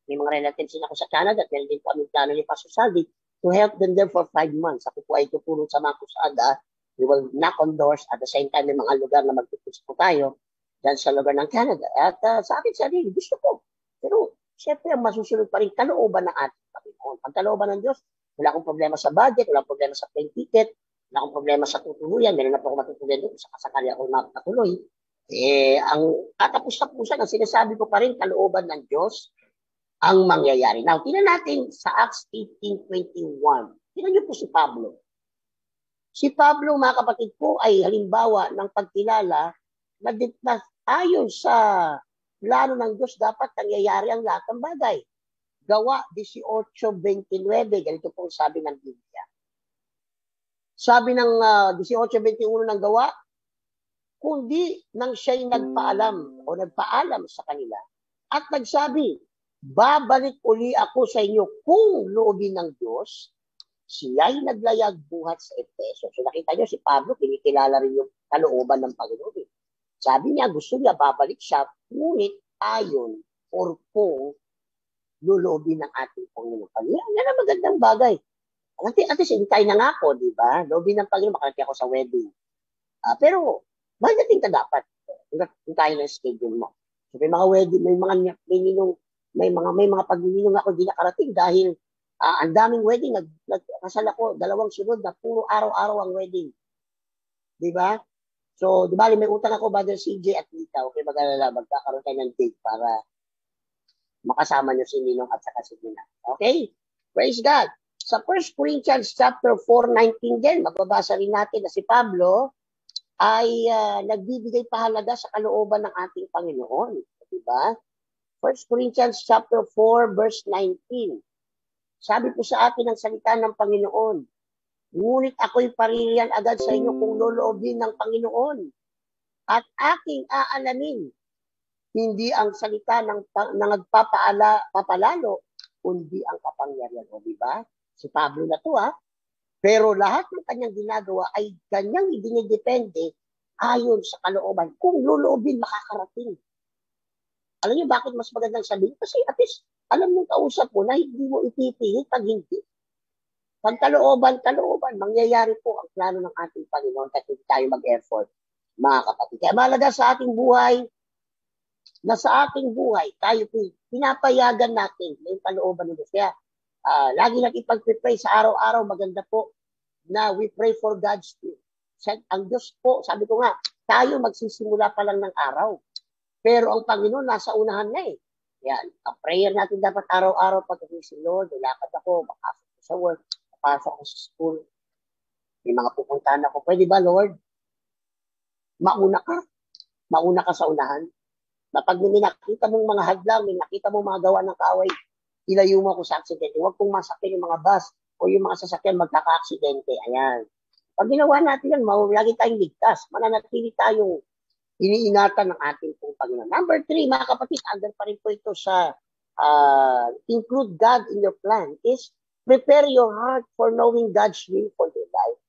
May mga relatives din ako sa Canada at meron din po aming plano ni Pastor Saldi to help them there for 5 months. Ako po ay tutulong sa mga kusada. We will knock on doors at the same time may mga lugar na magtutulong po tayo dyan sa lugar ng Canada. At sa akin sarili, gusto ko. Pero syempre, ang masusunod pa rin kalooban ng ating Panginoon. Pag kalooban ng Diyos, wala akong problema sa budget, wala akong problema sa plane ticket, wala akong problema sa tutuluyan, meron na po ako matutuluyan doon, sakasakali ako makatuloy. Ang katapos-tapusan, ang sinasabi ko pa rin, kalooban ng Diyos, ang mangyayari. Now, tingnan natin sa Acts 18:21. Tingnan niyo po si Pablo. Si Pablo, mga kapatid po, ay halimbawa ng pagkilala na ayon sa plano ng Diyos, dapat nangyayari ang lahat ng bagay. Gawa 18:29, ganito po sabi ng Biblia. Sabi ng 18:21 ng Gawa, kundi nang siya'y nagpaalam sa kanila at nagsabi, babalik uli ako sa inyo kung loobin ng Diyos, siya'y naglayag buhat sa Efeso. So nakita niyo si Pablo, kinikilala rin yung kalooban ng Panginoon. Sabi niya, gusto niya babalik siya, ngunit ayon or kung lulobin ng ating Panginoon. Yan ang magandang bagay. At least, hindi tayo nangako, di ba? Loobin ng Panginoon, makarating ako sa wedding. Pero, magdating ka dapat. Kung tayo ng schedule mo. So, may mga wedding, may mga pagnininong ako di nakarating dahil ang daming wedding. Nagkasal ako, 2 sunod na puro araw-araw ang wedding. Di ba? So, di ba, may utang ako, Brother CJ at Lita. Okay, mag-alala, magkakaroon tayo ng date para makasama nyo si Ninong at saka si Nina. Okay? Praise God. Sa 1 Corinthians chapter 4:19 din, mababasa rin natin na si Pablo ay nagbibigay pahalaga sa kalooban ng ating Panginoon. Diba? 1 Corinthians chapter 4 verse 19. Sabi po sa atin ang salita ng Panginoon, ngunit ako'y paririyan agad sa inyo kung loloobin ng Panginoon at aking aalamin, hindi ang salita ng nagpapalalo, kundi ang kapangyarihan. O diba? Si Pablo na to Pero lahat ng kanyang ginagawa ay kanyang dinidepende ayon sa kalooban. Kung loloobin, makakarating. Alam niyo bakit mas magandang sabihin? Kasi at least, alam mong kausap mo na hindi mo ipipilit pag hindi. Pag kalooban, mangyayari po ang plano ng ating Panginoon kasi tayo mag-effort, mga kapatid. Kaya mahalaga sa ating buhay, na sa ating buhay, tayo po, pinapayagan natin yung kalooban ng Diyos. Kaya, lagi natin ipag-pray sa araw-araw, maganda po na we pray for God's will. Ang Diyos po, sabi ko nga, tayo magsisimula pa lang ng araw. Pero ang Panginoon, nasa unahan na eh. Yan, ang prayer natin dapat araw-araw pagkagising, Lord, nilakad ako, makasok ko sa work, makasok ko sa school, may mga pupuntahan ako. Pwede ba, Lord? Mauna ka sa unahan. Pag may nakita mong mga hadlang, may nakita mong mga gawa ng kaaway, ilayo mo ako sa aksidente. Huwag kong masakyan yung mga bus o yung mga sasakyan magkaka-aksidente. Ayan. Pag ginawa natin yan, lagi tayong ligtas. Mananatili tayong iniingatan ng ating pong Panginoon. Number 3, mga kapatid, under pa rin po ito sa include God in your plan is prepare your heart for knowing God's will for your life.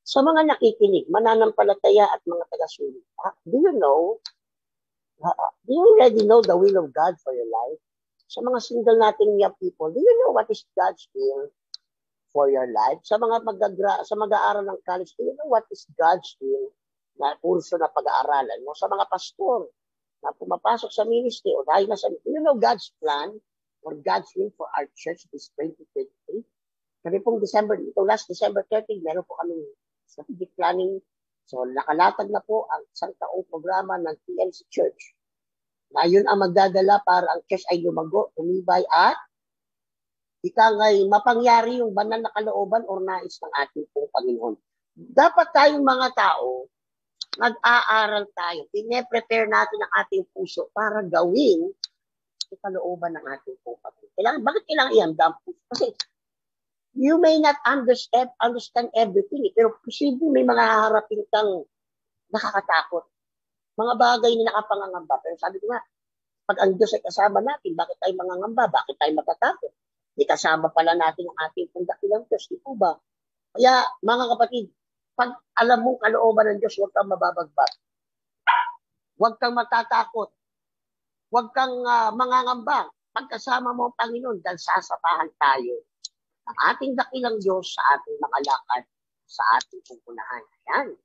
Sa mga nakikinig, mananampalataya at mga taga-sulit, do you already know the will of God for your life? Sa mga single nating young people, do you know what is God's will for your life? Sa mga mag-aaral ng college, do you know what is God's will na kurso na pag-aaralan mo? Sa mga pastor na pumapasok sa ministry o dahil na sa, do you know God's plan or God's will for our church this 2023? Kami pong last December 30, meron po kaming strategic planning. So, nakalatag na po ang isang taong programa ng TLC Church. Na yun ang magdadala para ang church ay lumago, tumibay at ikangay mapangyari yung banal na kalooban o nais ng ating pong Panginoon. Dapat tayong mga tao, nag-aaral tayo, pine-prepare natin ang ating puso para gawin yung kalooban ng ating pong Panginoon. Bakit kailangan ihanda ang puso? Kasi you may not understand everything, pero posible may mga haharapin kang nakakatakot. Mga bagay na nakapangangamba. Pero sabi ko nga, pag ang Diyos ay kasama natin, bakit tayo mangangamba? Bakit tayo matatakot? Di kasama pala natin ang ating dakilang Diyos. Di po ba? Kaya, mga kapatid, pag alam mo kalooban ng Diyos, huwag kang mababagbag. Huwag kang matatakot. Huwag kang mangangamba. Pagkasama mo ang Panginoon, dahil sasapahan tayo ng ating dakilang Diyos sa ating mga lakad, sa ating pungkunahan. Ayan.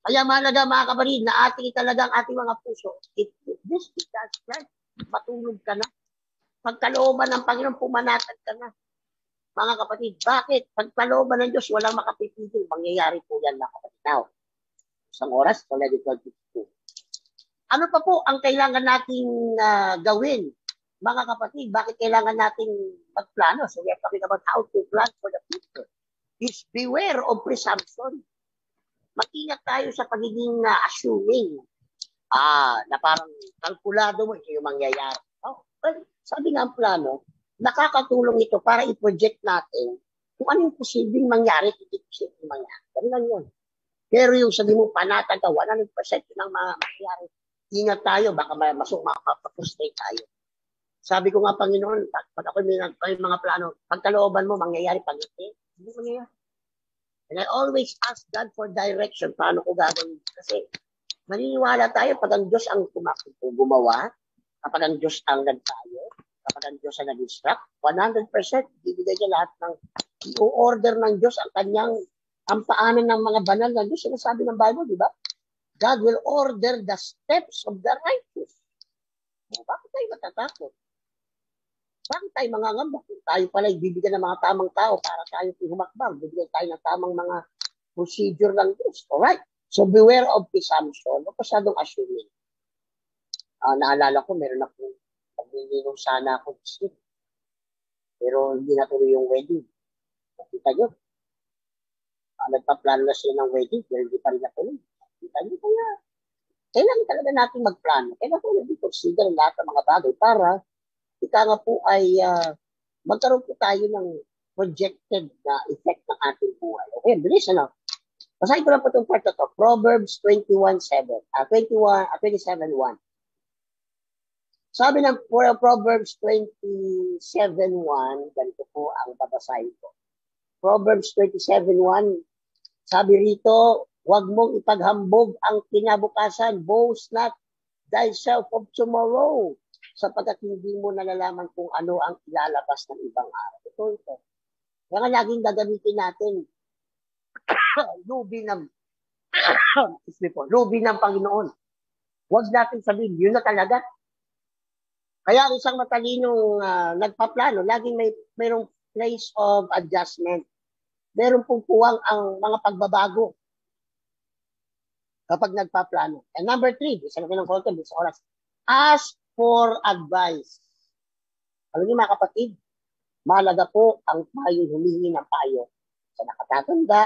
Kaya mahalaga mga kapatid na ating talagang ating mga puso. If this is God's plan, matulog ka na. Pagkalooban ng Panginoon, pumanatag ka na. Mga kapatid, bakit? Pagkalooban ng Diyos, walang makapipigil. Mangyayari po yan mga kapatid. Now, isang oras, already 12:52. Ano pa po ang kailangan nating gawin mga kapatid, bakit kailangan nating magplano? So we are talking about how to plan for the future. Is beware of presumption. Mag-ingat tayo sa pagiging assuming na parang kalkulado mo ito yung mangyayari. Oh, well, sabi nga ang plano, nakakatulong ito para i-project natin kung ano yung posibleng mangyari, hindi posibleng mangyari. Ganun lang yun. Pero yung sabi mo panatag ka, 100% yun ang mangyayari. Ingat tayo, baka mapapfrustrate tayo. Sabi ko nga, Panginoon, pag ako may mga plano, pagkalooban mo, mangyayari, pag hindi mangyayari. And I always ask God for direction. Paano ko gagawin? Kasi maniniwala tayo pag ang Diyos ang gumawa, kapag ang Diyos ang nagtayo, kapag ang Diyos ang nag-instruct, 100% bibigay niya lahat ng i-order ng Diyos ang kanyang ang paanan ng mga banal na Diyos. Sinasabi ng Bible, di ba? God will order the steps of the righteous. Bakit tayo matatakot? Bakit tayo mangangamba? Kung tayo pala ibibigyan ng mga tamang tao para tayo humakbang, bibigyan tayo ng tamang mga procedure ng Diyos. Alright? So beware of presumption. Huwag masyadong assuming. Naalala ko, meron akong pagnininong sana ako this week. Pero hindi natuloy yung wedding. Nakita nyo? Nagpa-plano na sila ng wedding, pero hindi pa rin natuloy. Nakita nyo kaya. Kailangan talaga natin magplano. Kailangan po natin consider lahat ng mga bagay para ika nga po ay magkaroon po tayo ng projected na effect ng ating buhay. Okay, bilis ano? Basahin ko lang po itong part na to. Proverbs 27:1. Sabi ng Proverbs 27:1, ganito po ang babasahin ko. Proverbs 27:1, sabi rito, huwag mong ipaghambog ang kinabukasan. Boast not thyself of tomorrow, sapagkat hindi mo nalalaman kung ano ang ilalabas ng ibang araw. Ito. Kaya laging gagamitin natin lubi ng Panginoon. Huwag natin sabihin, yun na talaga. Kaya ang isang matalinong nagpaplano, laging mayroong place of adjustment. Meron pong puwang ang mga pagbabago kapag nagpaplano. And number 3, isa na ng content, sa oras, ask for advice. Alam niyo mga kapatid, mahalaga po ang tayo humingi ng payo sa nakatatanda,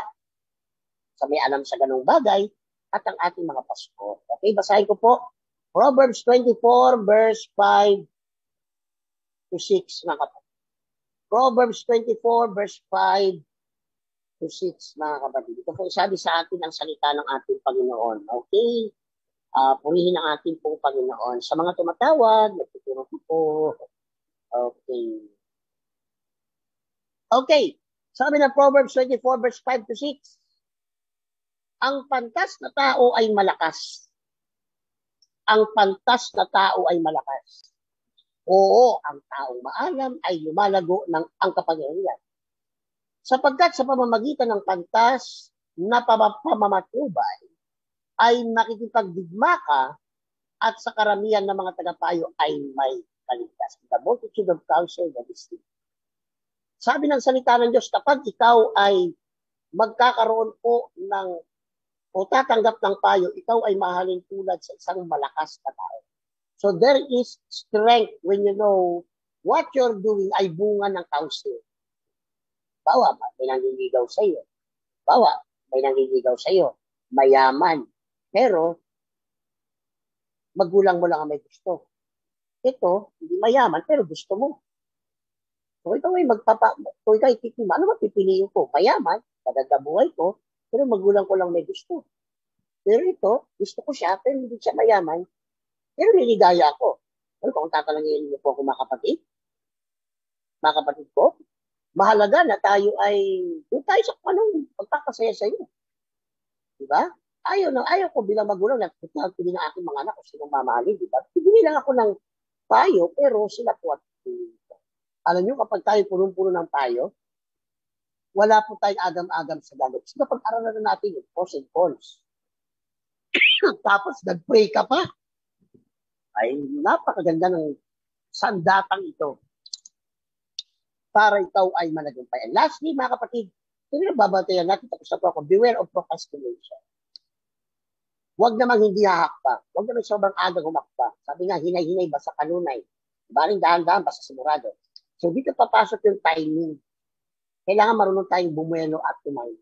sa may alam sa ganung bagay, at ang ating mga pasko. Okay, basahin ko po. Proverbs 24, verse 5 to 6, mga kapatid. Proverbs 24, verse 5 to 6, mga kapatid. Ito po sabi sa atin ang salita ng ating Panginoon. Okay? Purihin ang ating pong Panginoon. Sa mga tumatawag, nagtuturo ko po. Okay. Okay. Sabi ng Proverbs 24, verse 5 to 6, ang pantas na tao ay malakas. Ang pantas na tao ay malakas. Oo, ang taong maalam ay lumalago ng ang kapangyarihan. Sapagkat sa pamamagitan ng pantas na pamamatubay, ay makikipagdigma ka at sa karamihan ng mga tagapayo ay may kaligtas. The multitude of counsel that is true. Sabi ng salita ng Diyos, kapag ikaw ay magkakaroon po ng o tatanggap ng payo, ikaw ay mahalin tulad sa isang malakas na tao. So there is strength when you know what you're doing ay bunga ng counsel. Bawa, may nangliligaw sa iyo. Bawa, may nangliligaw sa iyo. Mayaman. Pero, magulang mo lang ang may gusto. Ito, hindi mayaman, pero gusto mo. So ikaw ay kung ikaw ay titima, ano ba pipiliin ko? Mayaman, maganda buhay ko, pero magulang ko lang may gusto. Pero ito, gusto ko siya, pero hindi siya mayaman, pero niligaya ako. Pero kung tatalangin niyo po ako mga kapatid ko, mahalaga na tayo ay doon tayo sa anong pagpapasaya sa iyo. Diba? Ayaw ko bilang magulang na pili ng aking mga anak kung sinong mamahalin. Diba? Bibili lang ako ng payo, pero sila po at alam nyo, kapag tayo punong-puno ng payo, wala po tayong agam-agam sa galit. So, pag-aralan na natin yung pros and cons. Tapos, nag-pray ka pa. Ay, napakaganda ng sandatang ito para ikaw ay managumpay. And lastly, mga kapatid, ito na babantayan natin, tapos na po ako, beware of procrastination. Huwag namang hindi hahakpa. Huwag namang sobrang aga humakpa. Sabi nga, hinay-hinay ba sa kanunay? Baling dahan-dahan, basta sigurado. So, dito papasok yung timing. Kailangan marunong tayong bumuelo at tumayo.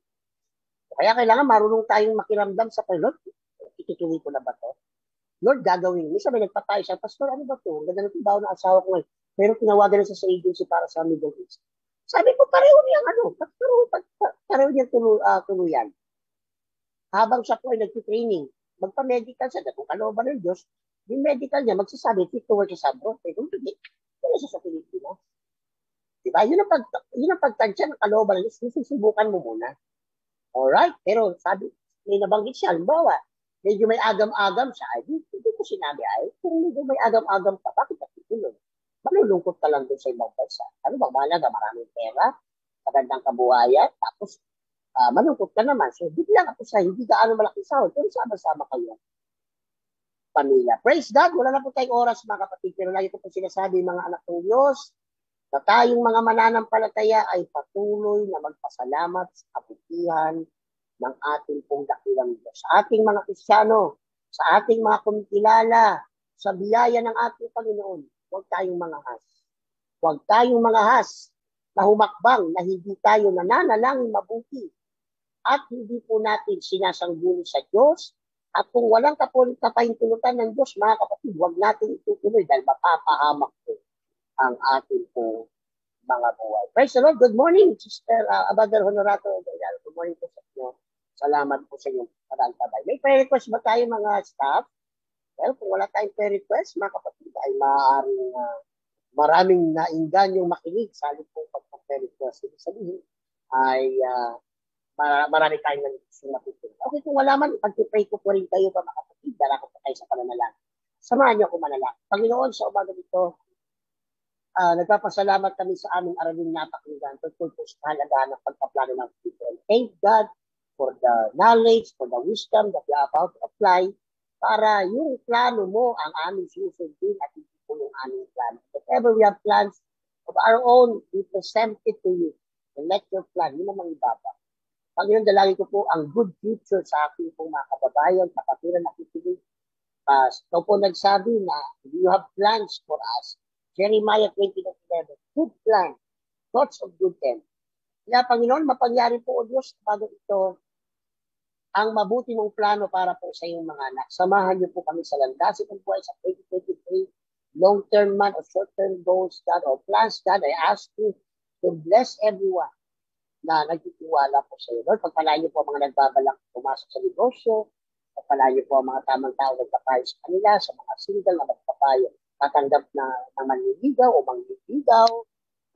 Kaya kailangan marunong tayong makiramdam sa Lord, itutuloy ko na ba to? Lord, gagawin. Minsan may nagpatayo siya, Pastor, ano ba to? Ganda na trabaho ng asawa ko ngayon. Pero tinawagan na sa agency para sa Middle East. Sabi ko, pareho niyang pareho niyang tuluyan. Habang siya po ay nag-training, magpa-medical siya, kung kalooban ng Diyos, yung medical niya, magsasabi, fit to work siya sa abroad. Kung hindi, wala siya sa Pilipinas. Diba? Yun ang pagtansya ng kalooban ng Diyos, susubukan mo muna. Alright? Pero sabi, may nabanggit siya, halimbawa, medyo may agam-agam siya, ay, hindi ko sinabi, ay, kung medyo may agam-agam ka, bakit natutulog? Malulungkot ka lang doon sa ibang bansa. Ano bang mahalaga? Maraming pera, magandang kabuhayan, tapos malungkot ka naman. So, biglang ako sa hindi gaano malaki sahod, pero sama-sama kayo. Pamilya. Praise God, wala na po tayong oras mga kapatid, pero lagi ko po sinasabi mga anak ng Diyos, na tayong mga mananampalataya ay patuloy na magpasalamat sa kabutihan ng ating pong dakilang Diyos. Sa ating mga Kristiyano, sa ating mga kumikilala, sa biyaya ng ating Panginoon, huwag tayong mangahas. Huwag tayong mangahas na humakbang na hindi tayo nananalangin mabuti at hindi po natin sinasangguni sa Diyos. At kung walang kapahintulutan ng Diyos, mga kapatid, huwag natin itutuloy dahil mapapahamak po ang ating po mga buhay. Praise the Lord. Good morning, Sister Abadal Honorato. Good morning po sa inyo. Salamat po sa inyong paglalakbay. May prayer request ba tayo mga staff? Well, kung wala tayong prayer request, mga kapatid, ay maaaring maraming naingganyong makinig sa aling pong pagpa-prayer request. Ibig sabihin ay marami tayong natutunan. Okay, kung wala man, pag-pray ko po rin kayo pa mga kapatid, dala ko po tayo sa pananalangin. Samahan niyo ako manalangin. Panginoon, sa umaga dito, nagpapasalamat kami sa aming aralin napakinggan tungkol po sa kahalagaan ng pagpaplano ng people. Thank God for the knowledge, for the wisdom that we are about to apply para yung plano mo ang aming susundin at hindi po yung aming plano. Whatever we have plans of our own, we present it to you. And let your plan, yun namang ibaba. Panginoon, dalangin ko po ang good future sa aking pong mga kababayan, kapatiran na kikinig. Ito po nagsabi na you have plans for us. Jeremiah 20:11, good plan, thoughts of good end. Kaya Panginoon, mapangyari po o Diyos bago ito ang mabuti mong plano para po sa iyong mga anak. Samahan niyo po kami sa landasin ng buhay sa 2023, long-term man or short-term goals, God, or plans, God, I ask you to bless everyone na nagtitiwala po sa iyo. Lord, pagpalain niyo po ang mga nagbabalak pumasok sa negosyo, pagpalain niyo po ang mga tamang tao nagpapayo sa kanila, sa mga single na magpapayo, tatanggap na manliligaw o mangliligaw.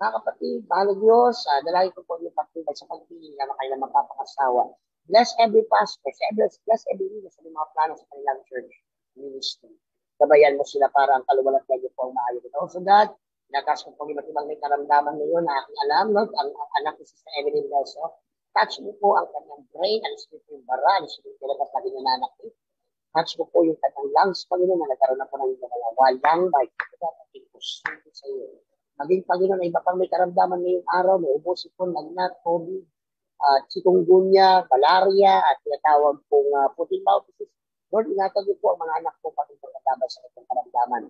Mga kapatid, mahal Diyos, dalangin ko po yung pagtibay sa pagpili na kayo na magpapangasawa. Bless every pastor, bless every leader sa mga plano sa kanilang church ministry. Gabayan mo sila para ang kaluwalat na po ang maayon. Also God, nakas ko po iba't ibang may karamdaman ngayon na aking alam, Lord, ang anak ni Sister Evelyn Belso, touch mo po ang kanyang brain, ang spiritual bara, ang spiritual at lagi na anak ko. Touch mo po yung kanyang lungs, Panginoon, na nagkaroon na po ng walang bike. Ating pusulit sa iyo. Maging Panginoon, na iba pang may karamdaman ngayong araw, may ubusin po, lagnat, COVID, chikungunya, malaria, at tinatawag pong puting mouth disease. Lord, ingatan niyo po ang mga anak po pati pagkataban sa itong karamdaman.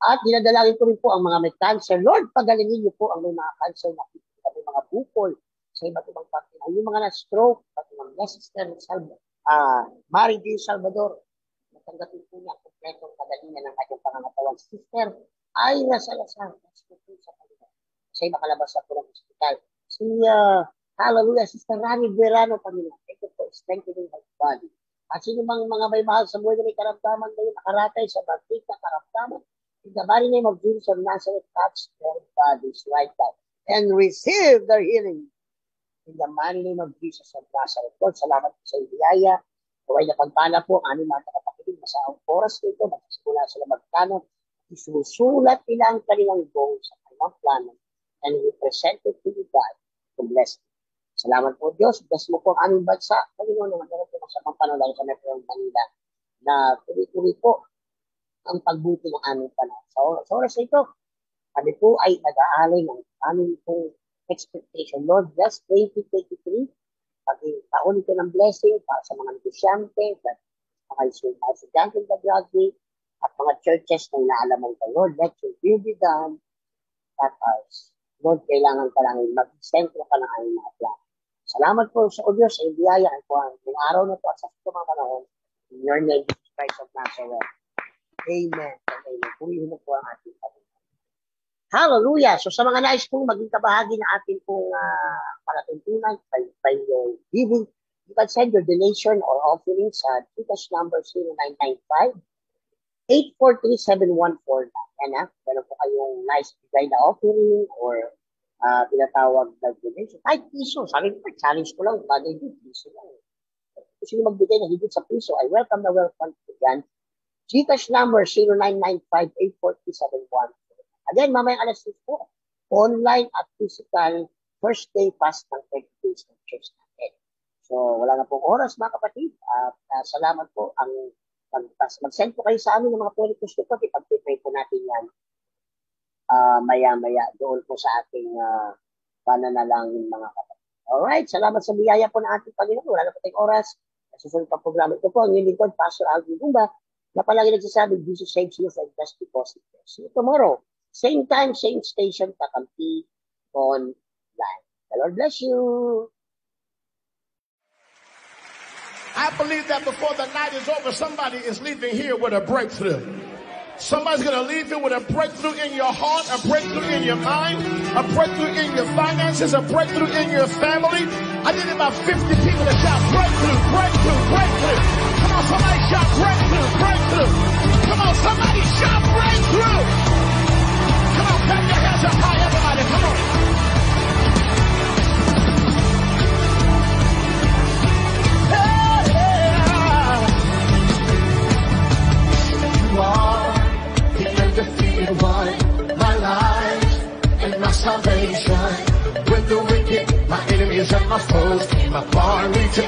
At dinadalangin ko rin po ang mga may cancer. Lord, pagalingin niyo po ang may mga cancer na may mga bukol sa iba't ibang parte. Yung mga na-stroke, pati mga Sister Mary D. Salvador, natanggapin po niya ang kompletong kagalingan ng kanyang pangangatawan. Sister, ay nasalasang sa kanila. Sa iba kalabas sa pulang hospital. Si Hallelujah, Sister Rani Guerrano, Panginoon. Thank you for strengthening her body. At sino bang mga may mahal sa buhay na may karamdaman ngayon, nakaratay sa batik na karamdaman, in the mighty name of Jesus of Nazareth, touch their bodies right now and receive their healing. In the mighty name of Jesus of Nazareth. Lord, salamat po sa biyaya. Kaway na pagpala po ang aming mga kapakinig na sa oras nito, magsisimula sila magplano, isusulat nila ang kanilang goals sa kanilang plano, and we present it to you, God, to bless them. Salamat po, Diyos. Bless mo po ang aming bansa. Panginoon, na magkaroon po sa mga panahon sa Metro Manila na tuloy-tuloy po ang pagbuti ng aming panahon. Sa oras nito, kami po ay nag-aalay ng aming pong expectation. Lord, bless 2023. Pag-taon ito ng blessing para sa mga negosyante, mga estudyante na graduate, at mga churches na inaalaman ka, Lord, let your will be done at ours. Lord, kailangan ka lang mag-sentro ka ng aming mga plan. Salamat po sa Diyos sa ibiyayaan po ang araw na po at sa mga panahon. In your name, Jesus Christ of Nazareth. Amen. Amen. Purihin mo po ang ating Panginoon. Hallelujah! So sa mga nais pong maging kabahagi na ating pong palatuntunan by your giving, you can send your donation or offerings sa Gcash number 0995-843-7149. Yan meron po kayong nice bigay na offering or pinatawag na donation. Kahit piso. Sabi ko, challenge ko lang. Bagay din, piso lang. Kung sino magbigay na higit sa piso, I welcome na welcome to yan. Gcash number 0995-843-7149. Again, mamayang alas 6 po. Online at physical, first day fast ng 30 days ng church natin. So, wala na pong oras, mga kapatid. Salamat po. Mag-send po kayo sa amin ng mga prayer request po. Ipag-pray po natin yan maya-maya doon po sa ating pananalangin, mga kapatid. Alright, salamat sa biyaya po ng ating Panginoon. Wala na po tayong oras. Susunod pang programa. Ito po ang inyong lingkod, Pastor Alvin Gumba, na palagi nagsasabi, Jesus saves you from just because it is. See you tomorrow. Same time, same station, Kakampi Online. The Lord bless you. I believe that before the night is over, somebody is leaving here with a breakthrough. Somebody's going to leave here with a breakthrough in your heart, a breakthrough in your mind, a breakthrough in your finances, a breakthrough in your family. I need about 50 people to shout breakthrough, breakthrough, breakthrough. Come on, somebody shout breakthrough, breakthrough. Come on, somebody shout breakthrough. Come on, clap your hands up high, everybody. Come on. You are the undefeated one, my life and my salvation. When the wicked, my enemies and my foes came upon me to